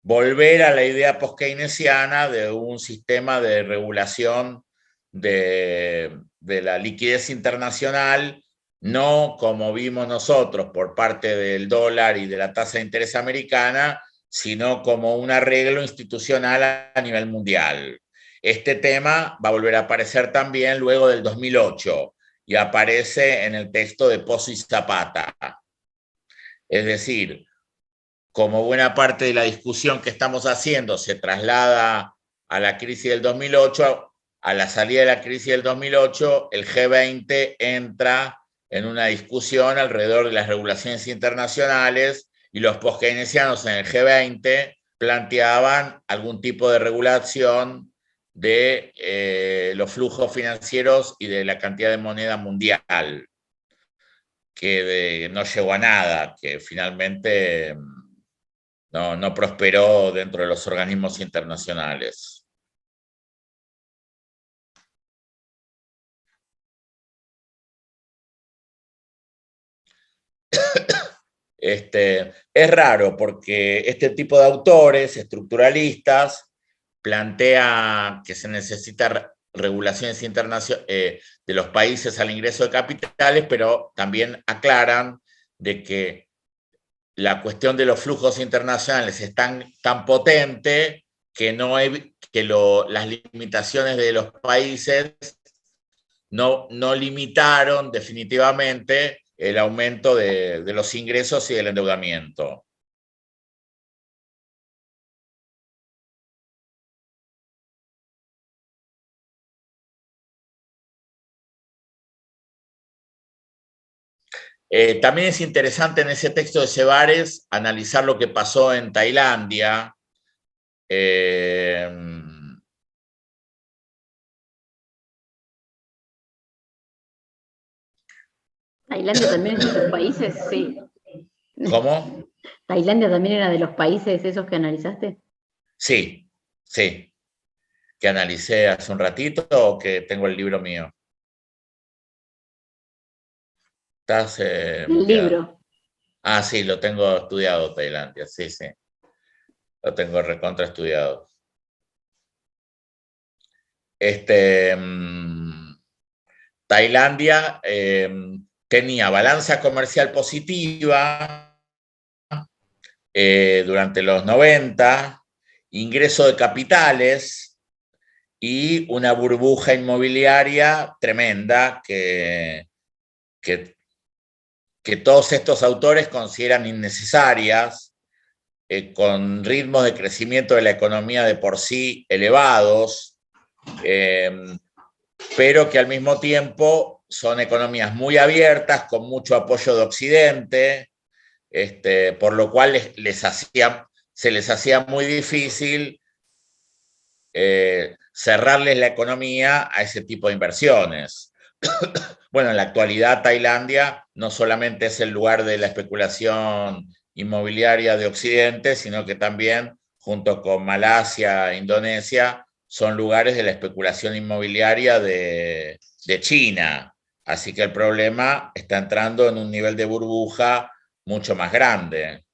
volver a la idea post-keynesiana de un sistema de regulación de la liquidez internacional, no como vimos nosotros por parte del dólar y de la tasa de interés americana, sino como un arreglo institucional a nivel mundial. Este tema va a volver a aparecer también luego del 2008 y aparece en el texto de Pozo y Zapata. Es decir, como buena parte de la discusión que estamos haciendo se traslada a la crisis del 2008, a la salida de la crisis del 2008, el G20 entra en una discusión alrededor de las regulaciones internacionales y los post-keynesianos en el G20 planteaban algún tipo de regulación de los flujos financieros y de la cantidad de moneda mundial, que no llegó a nada, que finalmente no prosperó dentro de los organismos internacionales. Es raro porque este tipo de autores estructuralistas plantea que se necesita regulaciones internacionales de los países al ingreso de capitales, pero también aclaran de que la cuestión de los flujos internacionales es tan potente que, las limitaciones de los países no limitaron definitivamente el aumento de los ingresos y del endeudamiento. También es interesante en ese texto de Cebares analizar lo que pasó en Tailandia. ¿Tailandia también es de los países? Sí. ¿Cómo? ¿Tailandia también era de los países esos que analizaste? Sí, sí. Que analicé hace un ratito o que tengo el libro mío. ¿Estás el libro. Ah, sí, lo tengo estudiado, Tailandia, sí, sí. Lo tengo recontra estudiado. Tailandia tenía balanza comercial positiva durante los 90, ingreso de capitales y una burbuja inmobiliaria tremenda que todos estos autores consideran innecesarias, con ritmos de crecimiento de la economía de por sí elevados, pero que al mismo tiempo son economías muy abiertas, con mucho apoyo de Occidente, por lo cual se les hacía muy difícil cerrarles la economía a ese tipo de inversiones. Bueno, en la actualidad Tailandia no solamente es el lugar de la especulación inmobiliaria de Occidente, sino que también, junto con Malasia e Indonesia, son lugares de la especulación inmobiliaria de China. Así que el problema está entrando en un nivel de burbuja mucho más grande.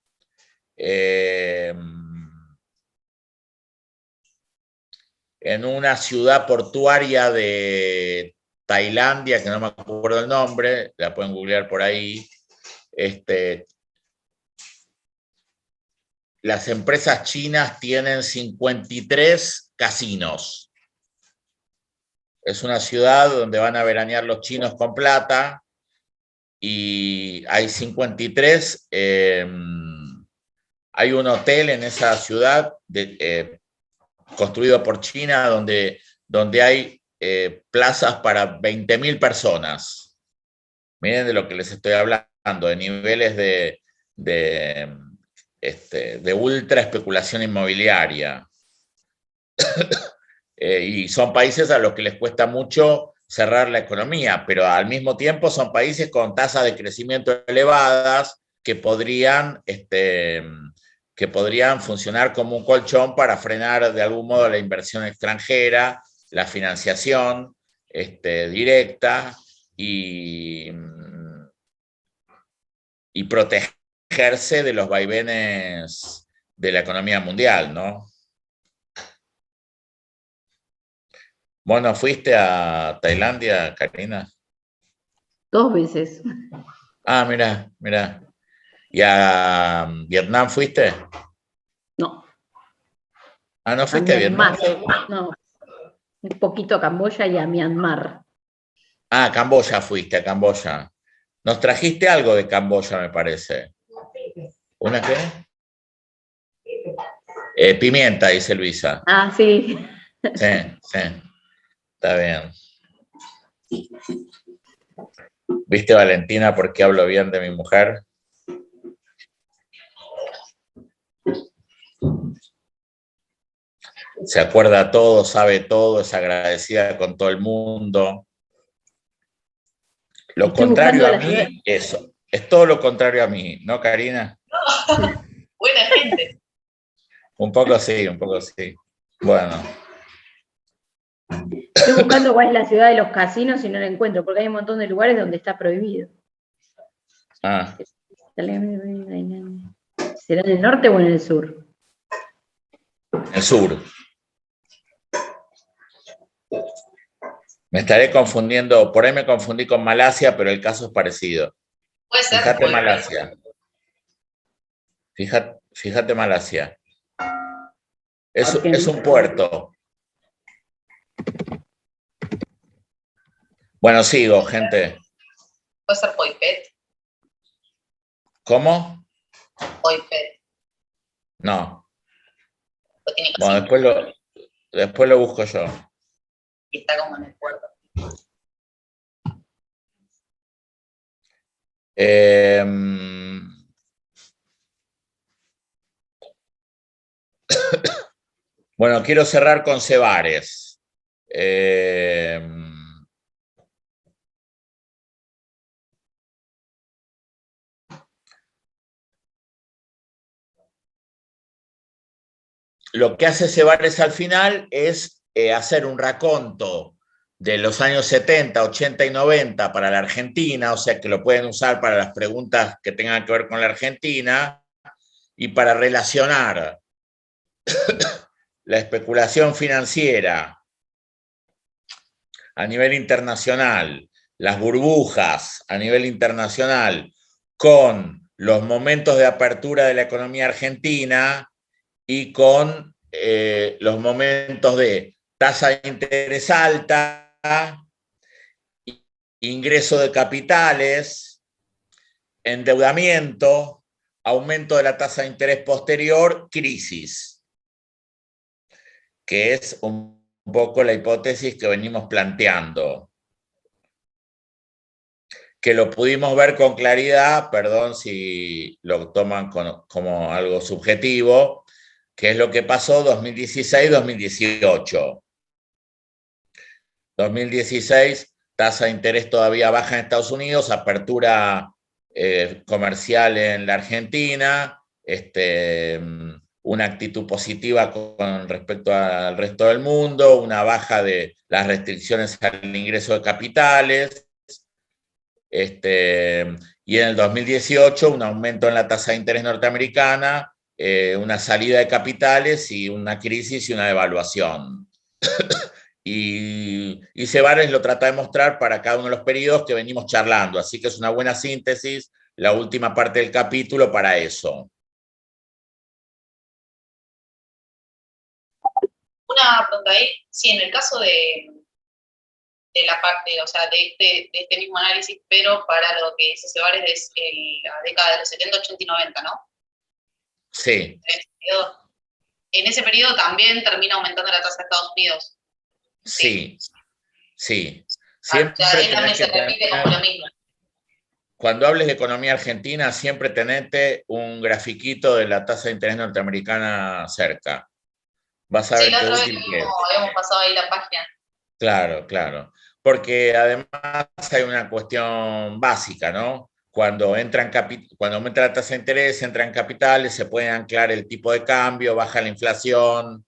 En una ciudad portuaria de Tailandia, que no me acuerdo el nombre, la pueden googlear por ahí, las empresas chinas tienen 53 casinos. Es una ciudad donde van a veranear los chinos con plata y hay 53. Hay un hotel en esa ciudad construido por China donde hay plazas para 20.000 personas. Miren de lo que les estoy hablando, de niveles de ultra especulación inmobiliaria. Y son países a los que les cuesta mucho cerrar la economía, pero al mismo tiempo son países con tasas de crecimiento elevadas que podrían funcionar como un colchón para frenar de algún modo la inversión extranjera, la financiación directa y protegerse de los vaivenes de la economía mundial, ¿no? ¿Vos no fuiste a Tailandia, Karina? 2 veces. Ah, mira. ¿Y a Vietnam fuiste? No. Ah, ¿no fuiste a Vietnam? No. Un poquito a Camboya y a Myanmar. Ah, a Camboya fuiste, a Camboya. Nos trajiste algo de Camboya, me parece. ¿Una qué? Pimienta, dice Luisa. Ah, sí. Sí. Está bien. ¿Viste, Valentina, por qué hablo bien de mi mujer? Se acuerda todo, sabe todo, es agradecida con todo el mundo. Lo contrario a mí, eso. Es todo lo contrario a mí, ¿no, Karina? Buena gente. Un poco sí. Bueno. Estoy buscando cuál es la ciudad de los casinos y no la encuentro, porque hay un montón de lugares donde está prohibido. Ah. ¿Será en el norte o en el sur? El sur. Me estaré confundiendo, por ahí me confundí con Malasia, pero el caso es parecido. Puede ser. Fíjate Malasia. Fíjate Malasia. Es un puerto. Bueno, sigo, gente. Puede ser Phoi Phet. ¿Cómo? Phoi Phet. No. Bueno, después lo busco yo. Y está como en el puerto. Bueno, quiero cerrar con Cebares. Lo que hace Cebares al final es hacer un raconto de los años 70, 80 y 90 para la Argentina, o sea que lo pueden usar para las preguntas que tengan que ver con la Argentina y para relacionar la especulación financiera a nivel internacional, las burbujas a nivel internacional, con los momentos de apertura de la economía argentina y con los momentos de tasa de interés alta, ingreso de capitales, endeudamiento, aumento de la tasa de interés posterior, crisis, que es un poco la hipótesis que venimos planteando. Que lo pudimos ver con claridad, perdón si lo toman como algo subjetivo, que es lo que pasó 2016-2018. 2016, tasa de interés todavía baja en Estados Unidos, apertura comercial en la Argentina, una actitud positiva con respecto al resto del mundo, una baja de las restricciones al ingreso de capitales, y en el 2018 un aumento en la tasa de interés norteamericana, una salida de capitales y una crisis y una devaluación. Y Cebares lo trata de mostrar para cada uno de los periodos que venimos charlando, así que es una buena síntesis la última parte del capítulo para eso. Una pregunta ahí, sí, en el caso de la parte, o sea, de este mismo análisis, pero para lo que dice Cebares es la década de los 70, 80 y 90, ¿no? Sí. En ese periodo también termina aumentando la tasa de Estados Unidos. Sí, sí. Siempre también se repite como lo mismo. Cuando hables de economía argentina, siempre tenete un grafiquito de la tasa de interés norteamericana cerca. Vas a ver qué útil que es. Habíamos pasado ahí la página. Claro, claro. Porque además hay una cuestión básica, ¿no? Cuando aumenta la tasa de interés, entran capitales, se puede anclar el tipo de cambio, baja la inflación,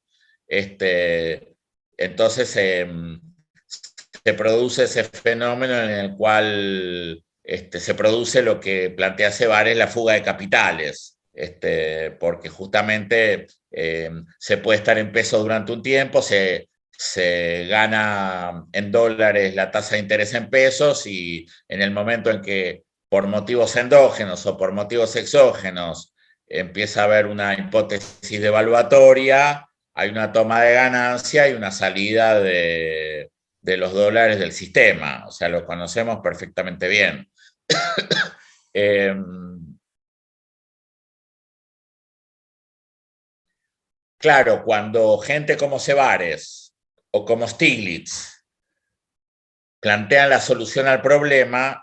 entonces se produce ese fenómeno en el cual se produce lo que plantea Cebares, la fuga de capitales, porque justamente se puede estar en peso durante un tiempo, se gana en dólares la tasa de interés en pesos, y en el momento en que por motivos endógenos o por motivos exógenos empieza a haber una hipótesis devaluatoria, hay una toma de ganancia y una salida de los dólares del sistema. O sea, lo conocemos perfectamente bien. Claro, cuando gente como Cebares o como Stiglitz plantean la solución al problema,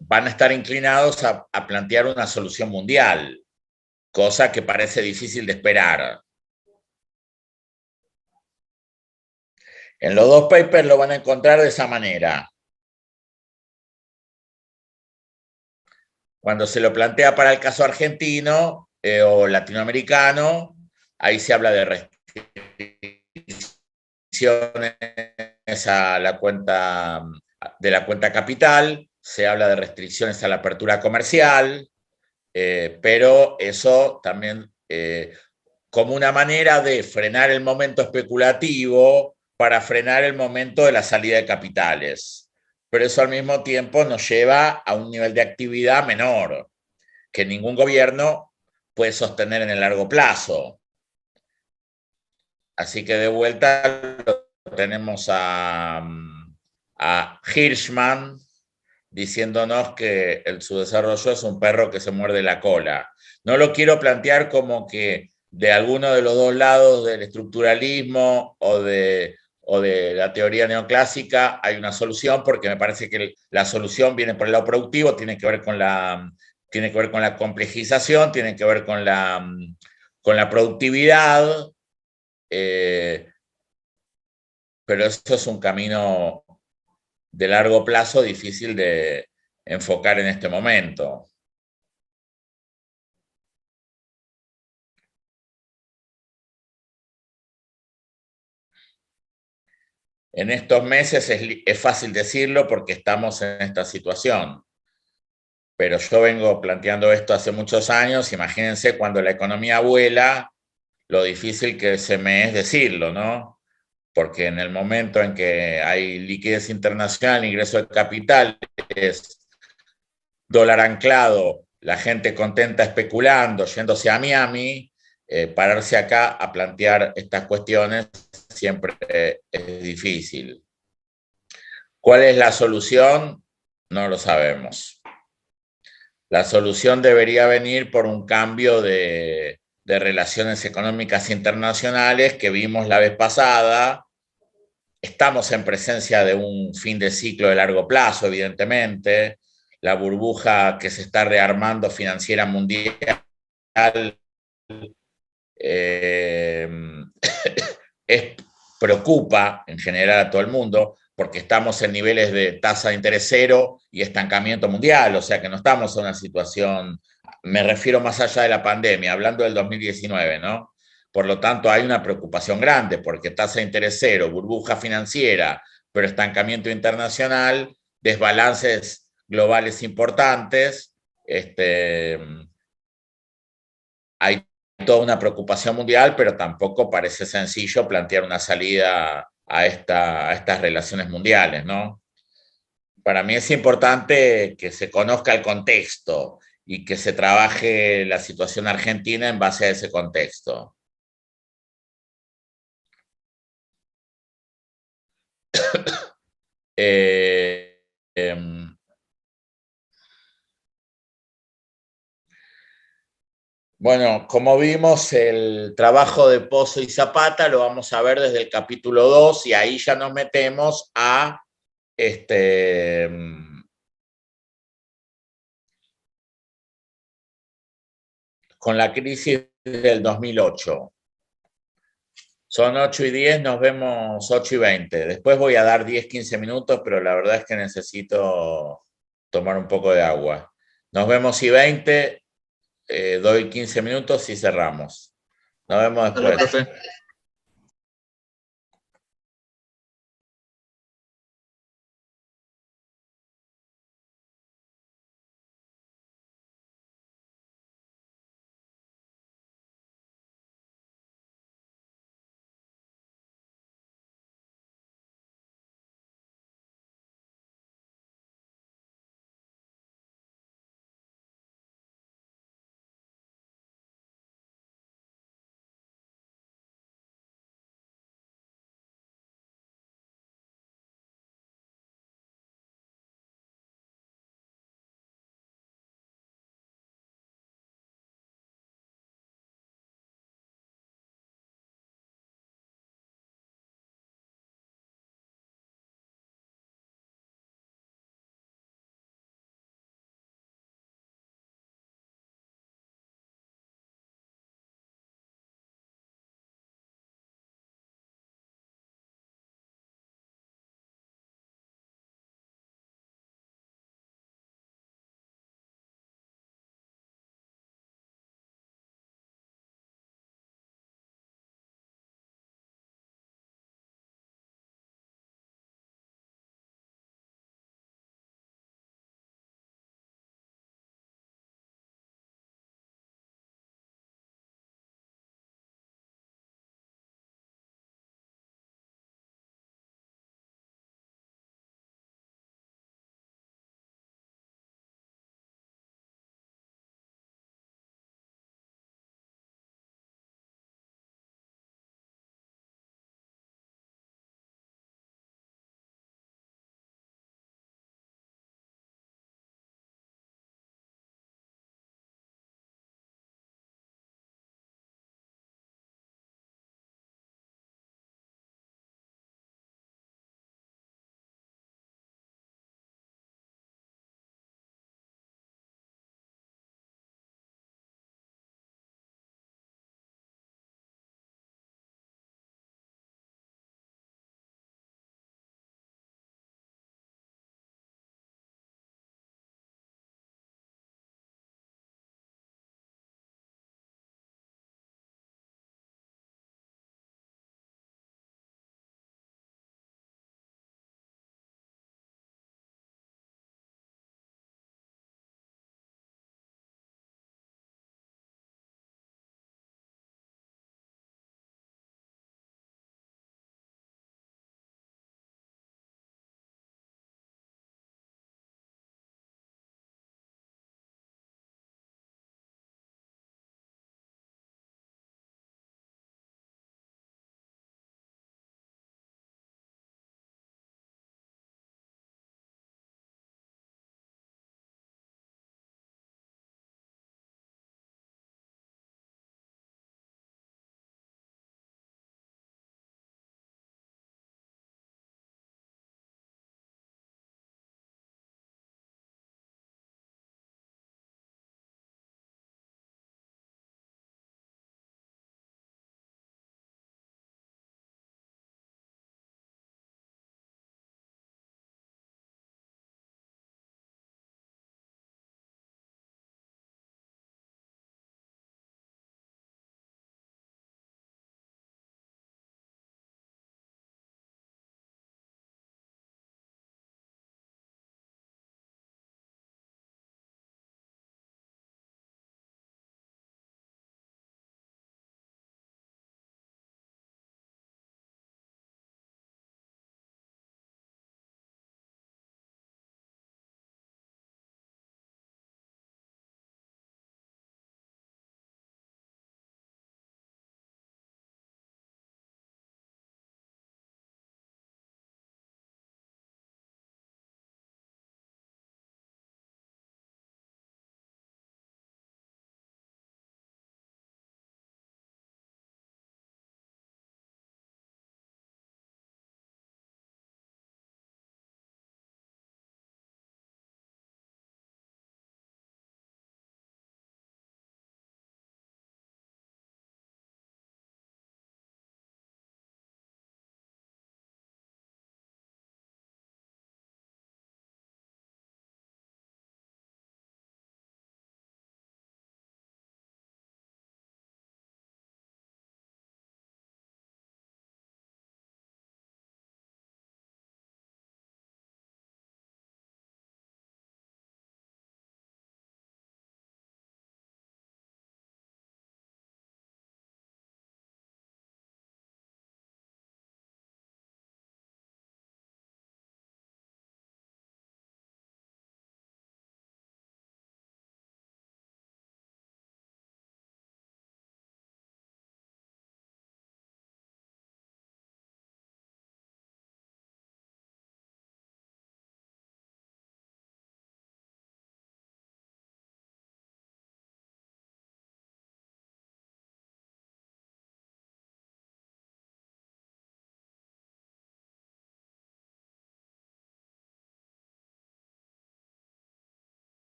van a estar inclinados a plantear una solución mundial, cosa que parece difícil de esperar. En los dos papers lo van a encontrar de esa manera. Cuando se lo plantea para el caso argentino o latinoamericano, ahí se habla de restricciones a la cuenta capital, se habla de restricciones a la apertura comercial, pero eso también como una manera de frenar el momento especulativo para frenar el momento de la salida de capitales. Pero eso al mismo tiempo nos lleva a un nivel de actividad menor, que ningún gobierno puede sostener en el largo plazo. Así que de vuelta tenemos a Hirschman diciéndonos que el subdesarrollo es un perro que se muerde la cola. No lo quiero plantear como que de alguno de los dos lados del estructuralismo o de la teoría neoclásica hay una solución, porque me parece que la solución viene por el lado productivo, tiene que ver con la complejización, tiene que ver con la productividad, pero esto es un camino de largo plazo difícil de enfocar en este momento. En estos meses es fácil decirlo porque estamos en esta situación, pero yo vengo planteando esto hace muchos años. Imagínense cuando la economía vuela, lo difícil que se me es decirlo, ¿no? Porque en el momento en que hay liquidez internacional, ingreso de capitales, dólar anclado, la gente contenta especulando, yéndose a Miami, pararse acá a plantear estas cuestiones siempre es difícil. ¿Cuál es la solución? No lo sabemos. La solución debería venir por un cambio de relaciones económicas internacionales que vimos la vez pasada. Estamos en presencia de un fin de ciclo de largo plazo, evidentemente. La burbuja que se está rearmando financiera mundial es preocupa en general a todo el mundo, porque estamos en niveles de tasa de interés cero y estancamiento mundial, o sea que no estamos en una situación, me refiero más allá de la pandemia, hablando del 2019, ¿no? Por lo tanto, hay una preocupación grande, porque tasa de interés cero, burbuja financiera, pero estancamiento internacional, desbalances globales importantes, hay toda una preocupación mundial, pero tampoco parece sencillo plantear una salida a estas relaciones mundiales, ¿no? Para mí es importante que se conozca el contexto y que se trabaje la situación argentina en base a ese contexto. Eh, eh, Bueno, como vimos, el trabajo de Pozo y Zapata lo vamos a ver desde el capítulo 2 y ahí ya nos metemos a con la crisis del 2008. Son 8:10, nos vemos 8:20. Después voy a dar 10-15 minutos, pero la verdad es que necesito tomar un poco de agua. Nos vemos y 20, doy 15 minutos y cerramos. Nos vemos Hasta luego, después. profe.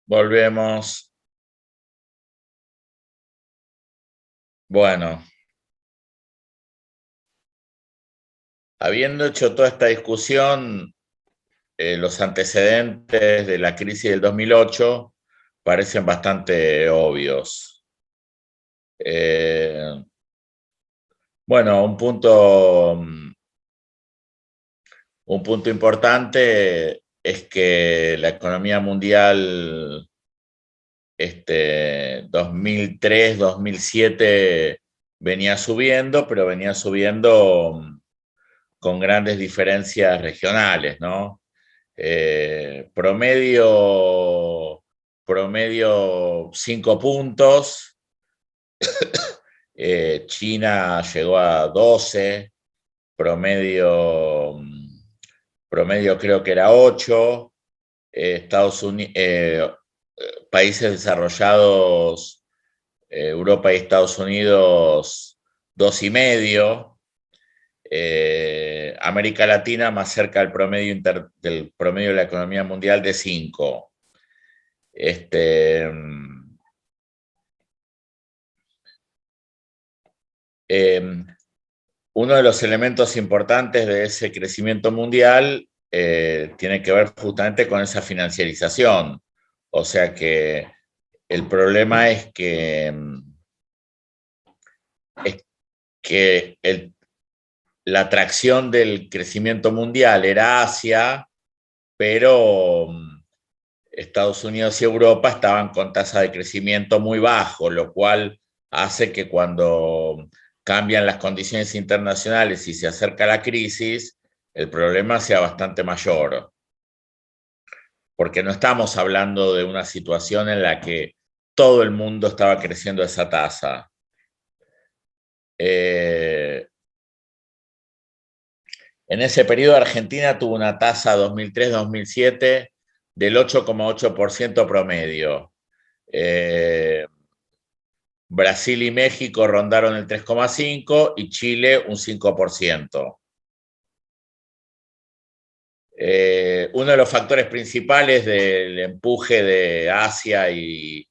Volvemos. Bueno, habiendo hecho toda esta discusión, los antecedentes de la crisis del 2008 parecen bastante obvios. Bueno, un punto importante es que la economía mundial 2003-2007 venía subiendo, pero venía subiendo con grandes diferencias regionales, ¿no? Promedio 5 puntos, China llegó a 12, promedio creo que era 8, países desarrollados, Europa y Estados Unidos, 2,5. América Latina más cerca del promedio de la economía mundial de 5. Uno de los elementos importantes de ese crecimiento mundial tiene que ver justamente con esa financiarización. O sea que el problema es que la atracción del crecimiento mundial era Asia, pero Estados Unidos y Europa estaban con tasa de crecimiento muy bajo, lo cual hace que cuando cambian las condiciones internacionales y se acerca la crisis, el problema sea bastante mayor. Porque no estamos hablando de una situación en la que todo el mundo estaba creciendo a esa tasa. En ese periodo Argentina tuvo una tasa 2003-2007 del 8,8% promedio. Brasil y México rondaron el 3,5% y Chile un 5%. Uno de los factores principales del empuje de Asia y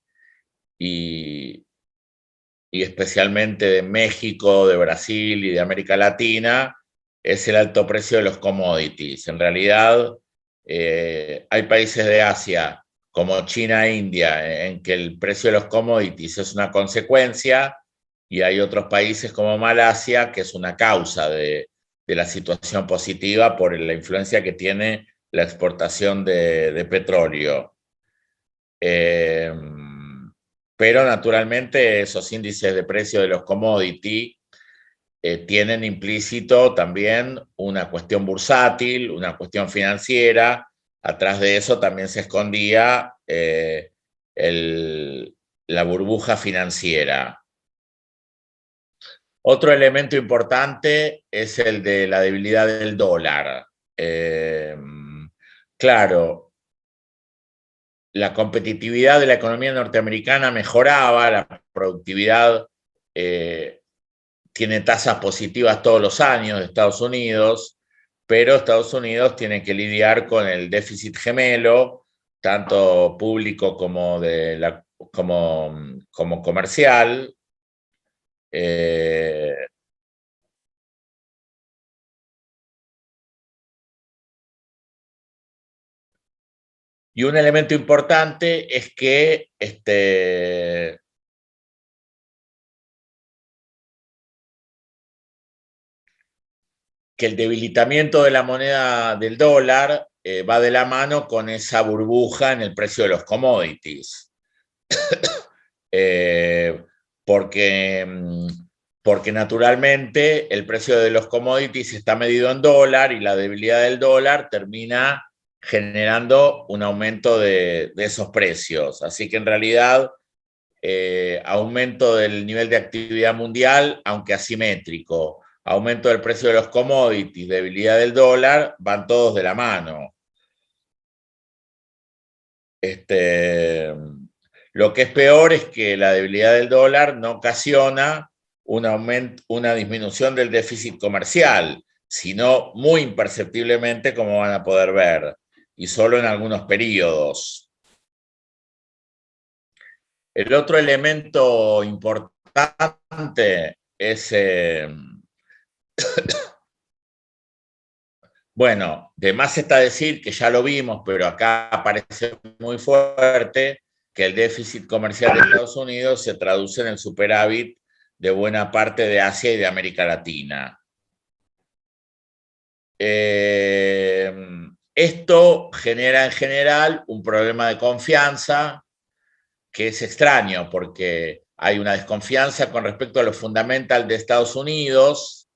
especialmente de México, de Brasil y de América Latina es el alto precio de los commodities. En realidad, hay países de Asia como China e India en que el precio de los commodities es una consecuencia, y hay otros países como Malasia que es una causa de la situación positiva por la influencia que tiene la exportación de petróleo. Pero naturalmente esos índices de precio de los commodities tienen implícito también una cuestión bursátil, una cuestión financiera. Atrás de eso también se escondía la burbuja financiera. Otro elemento importante es el de la debilidad del dólar. Claro, la competitividad de la economía norteamericana mejoraba, la productividad tiene tasas positivas todos los años de Estados Unidos, pero Estados Unidos tiene que lidiar con el déficit gemelo, tanto público como comercial. Y un elemento importante es que el debilitamiento de la moneda del dólar va de la mano con esa burbuja en el precio de los commodities. Porque naturalmente el precio de los commodities está medido en dólar y la debilidad del dólar termina generando un aumento de esos precios. Así que en realidad aumento del nivel de actividad mundial, aunque asimétrico, aumento del precio de los commodities, debilidad del dólar, van todos de la mano. Lo que es peor es que la debilidad del dólar no ocasiona una disminución del déficit comercial, sino muy imperceptiblemente, como van a poder ver, y solo en algunos periodos. El otro elemento importante es, bueno, de más está decir que ya lo vimos, pero acá aparece muy fuerte, que el déficit comercial de Estados Unidos se traduce en el superávit de buena parte de Asia y de América Latina. Esto genera en general un problema de confianza que es extraño porque hay una desconfianza con respecto a lo fundamental de Estados Unidos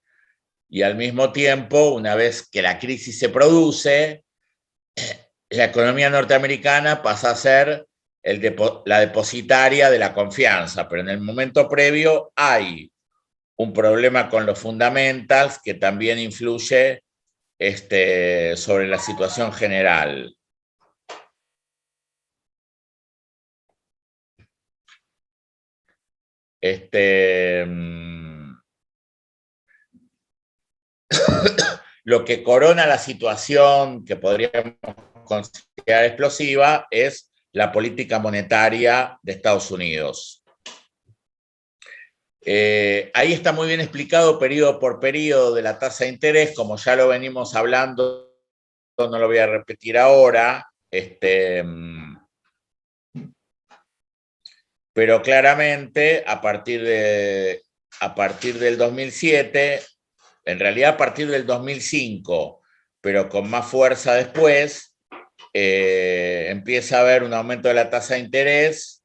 y al mismo tiempo, una vez que la crisis se produce, la economía norteamericana pasa a ser la depositaria de la confianza, pero en el momento previo hay un problema con los fundamentals que también influye sobre la situación general. Lo que corona la situación que podríamos considerar explosiva es la política monetaria de Estados Unidos. Ahí está muy bien explicado periodo por periodo de la tasa de interés, como ya lo venimos hablando, no lo voy a repetir ahora, pero claramente a partir del 2007, en realidad a partir del 2005, pero con más fuerza después, empieza a haber un aumento de la tasa de interés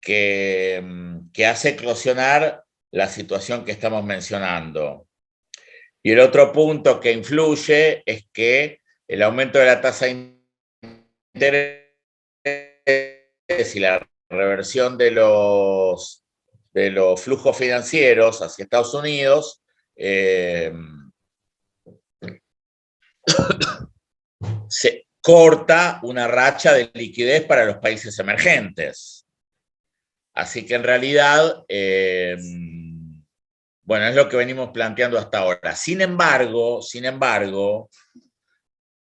que hace eclosionar la situación que estamos mencionando. Y el otro punto que influye es que el aumento de la tasa de interés y la reversión de los flujos financieros hacia Estados Unidos se corta una racha de liquidez para los países emergentes. Así que en realidad, bueno, es lo que venimos planteando hasta ahora. Sin embargo,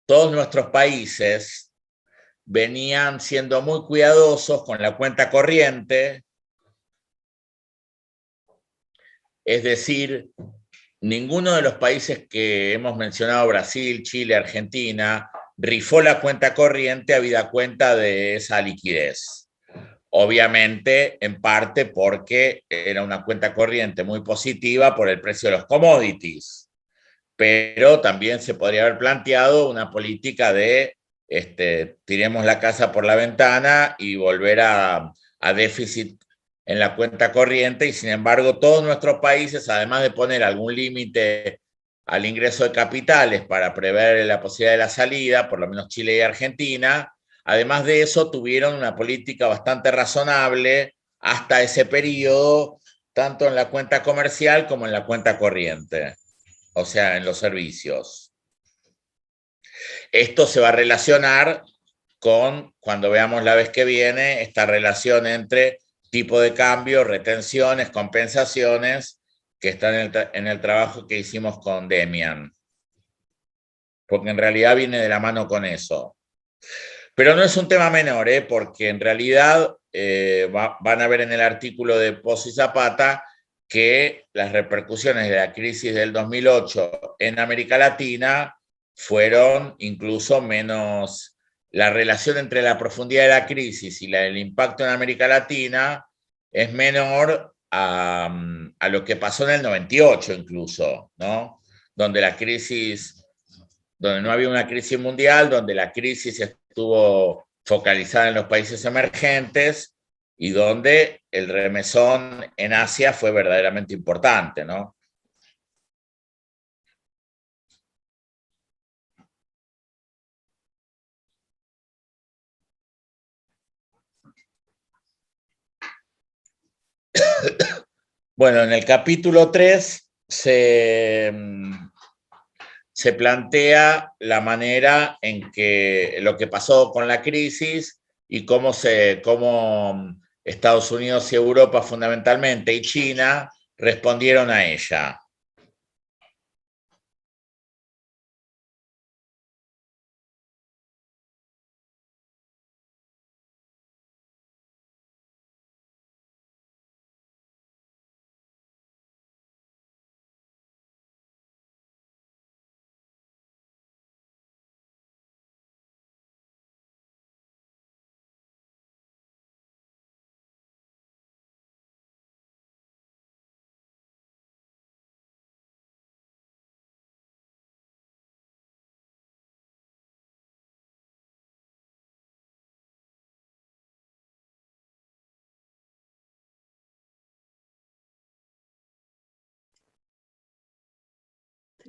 todos nuestros países venían siendo muy cuidadosos con la cuenta corriente, es decir, ninguno de los países que hemos mencionado, Brasil, Chile, Argentina, rifó la cuenta corriente habida cuenta de esa liquidez. Obviamente, en parte porque era una cuenta corriente muy positiva por el precio de los commodities, pero también se podría haber planteado una política de tiremos la casa por la ventana y volver a déficit en la cuenta corriente, y sin embargo todos nuestros países, además de poner algún límite al ingreso de capitales para prever la posibilidad de la salida, por lo menos Chile y Argentina, además de eso tuvieron una política bastante razonable hasta ese periodo, tanto en la cuenta comercial como en la cuenta corriente, o sea, en los servicios. Esto se va a relacionar con, cuando veamos la vez que viene, esta relación entre tipo de cambio, retenciones, compensaciones, que están en el trabajo que hicimos con Demian. Porque en realidad viene de la mano con eso. Pero no es un tema menor, porque en realidad van a ver en el artículo de Pozzi y Zapata que las repercusiones de la crisis del 2008 en América Latina fueron incluso menos. La relación entre la profundidad de la crisis y el impacto en América Latina es menor a lo que pasó en el 98 incluso, ¿no? Donde no había una crisis mundial, donde la crisis estuvo focalizada en los países emergentes y donde el remesón en Asia fue verdaderamente importante, ¿no? Bueno, en el capítulo 3 se plantea la manera en que lo que pasó con la crisis y cómo Estados Unidos y Europa fundamentalmente y China respondieron a ella.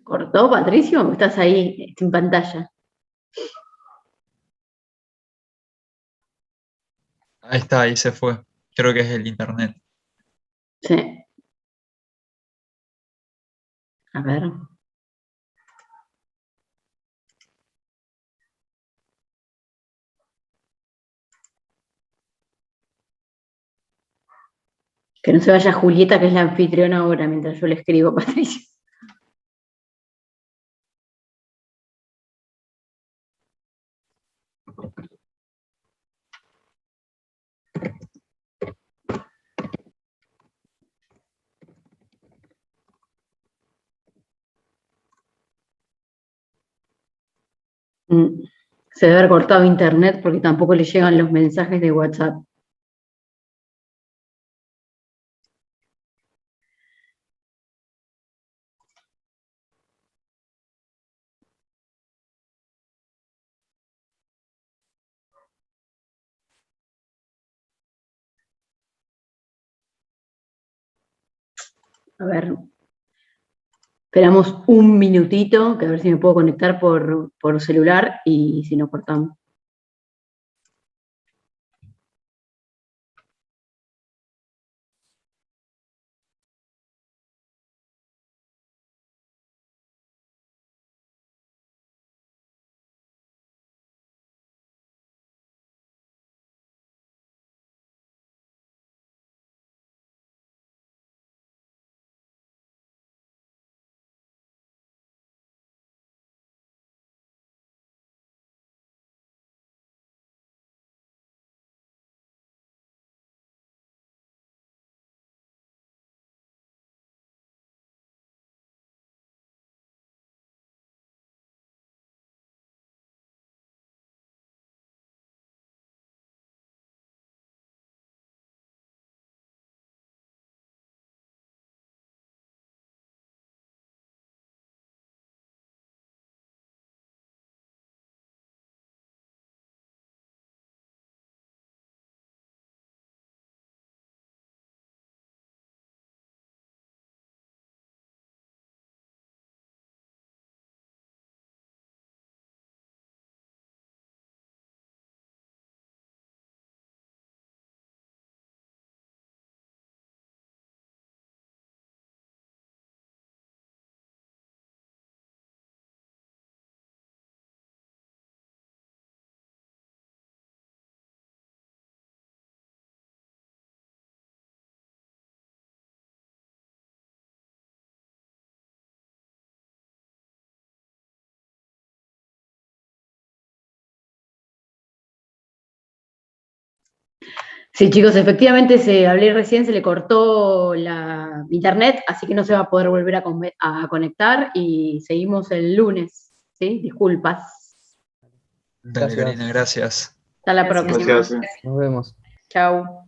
¿Cortó, Patricio? ¿O estás ahí en pantalla? Ahí está, ahí se fue. Creo que es el internet. Sí. A ver. Que no se vaya Julieta, que es la anfitriona ahora, mientras yo le escribo, Patricio. Se debe haber cortado internet porque tampoco le llegan los mensajes de WhatsApp. A ver, esperamos un minutito, que a ver si me puedo conectar por celular y si no cortamos. Sí, chicos, efectivamente hablé recién, se le cortó la internet, así que no se va a poder volver a conectar y seguimos el lunes, ¿sí? Disculpas. Dale, Gracias. Karina, gracias. Hasta la próxima. Nos vemos. Chau.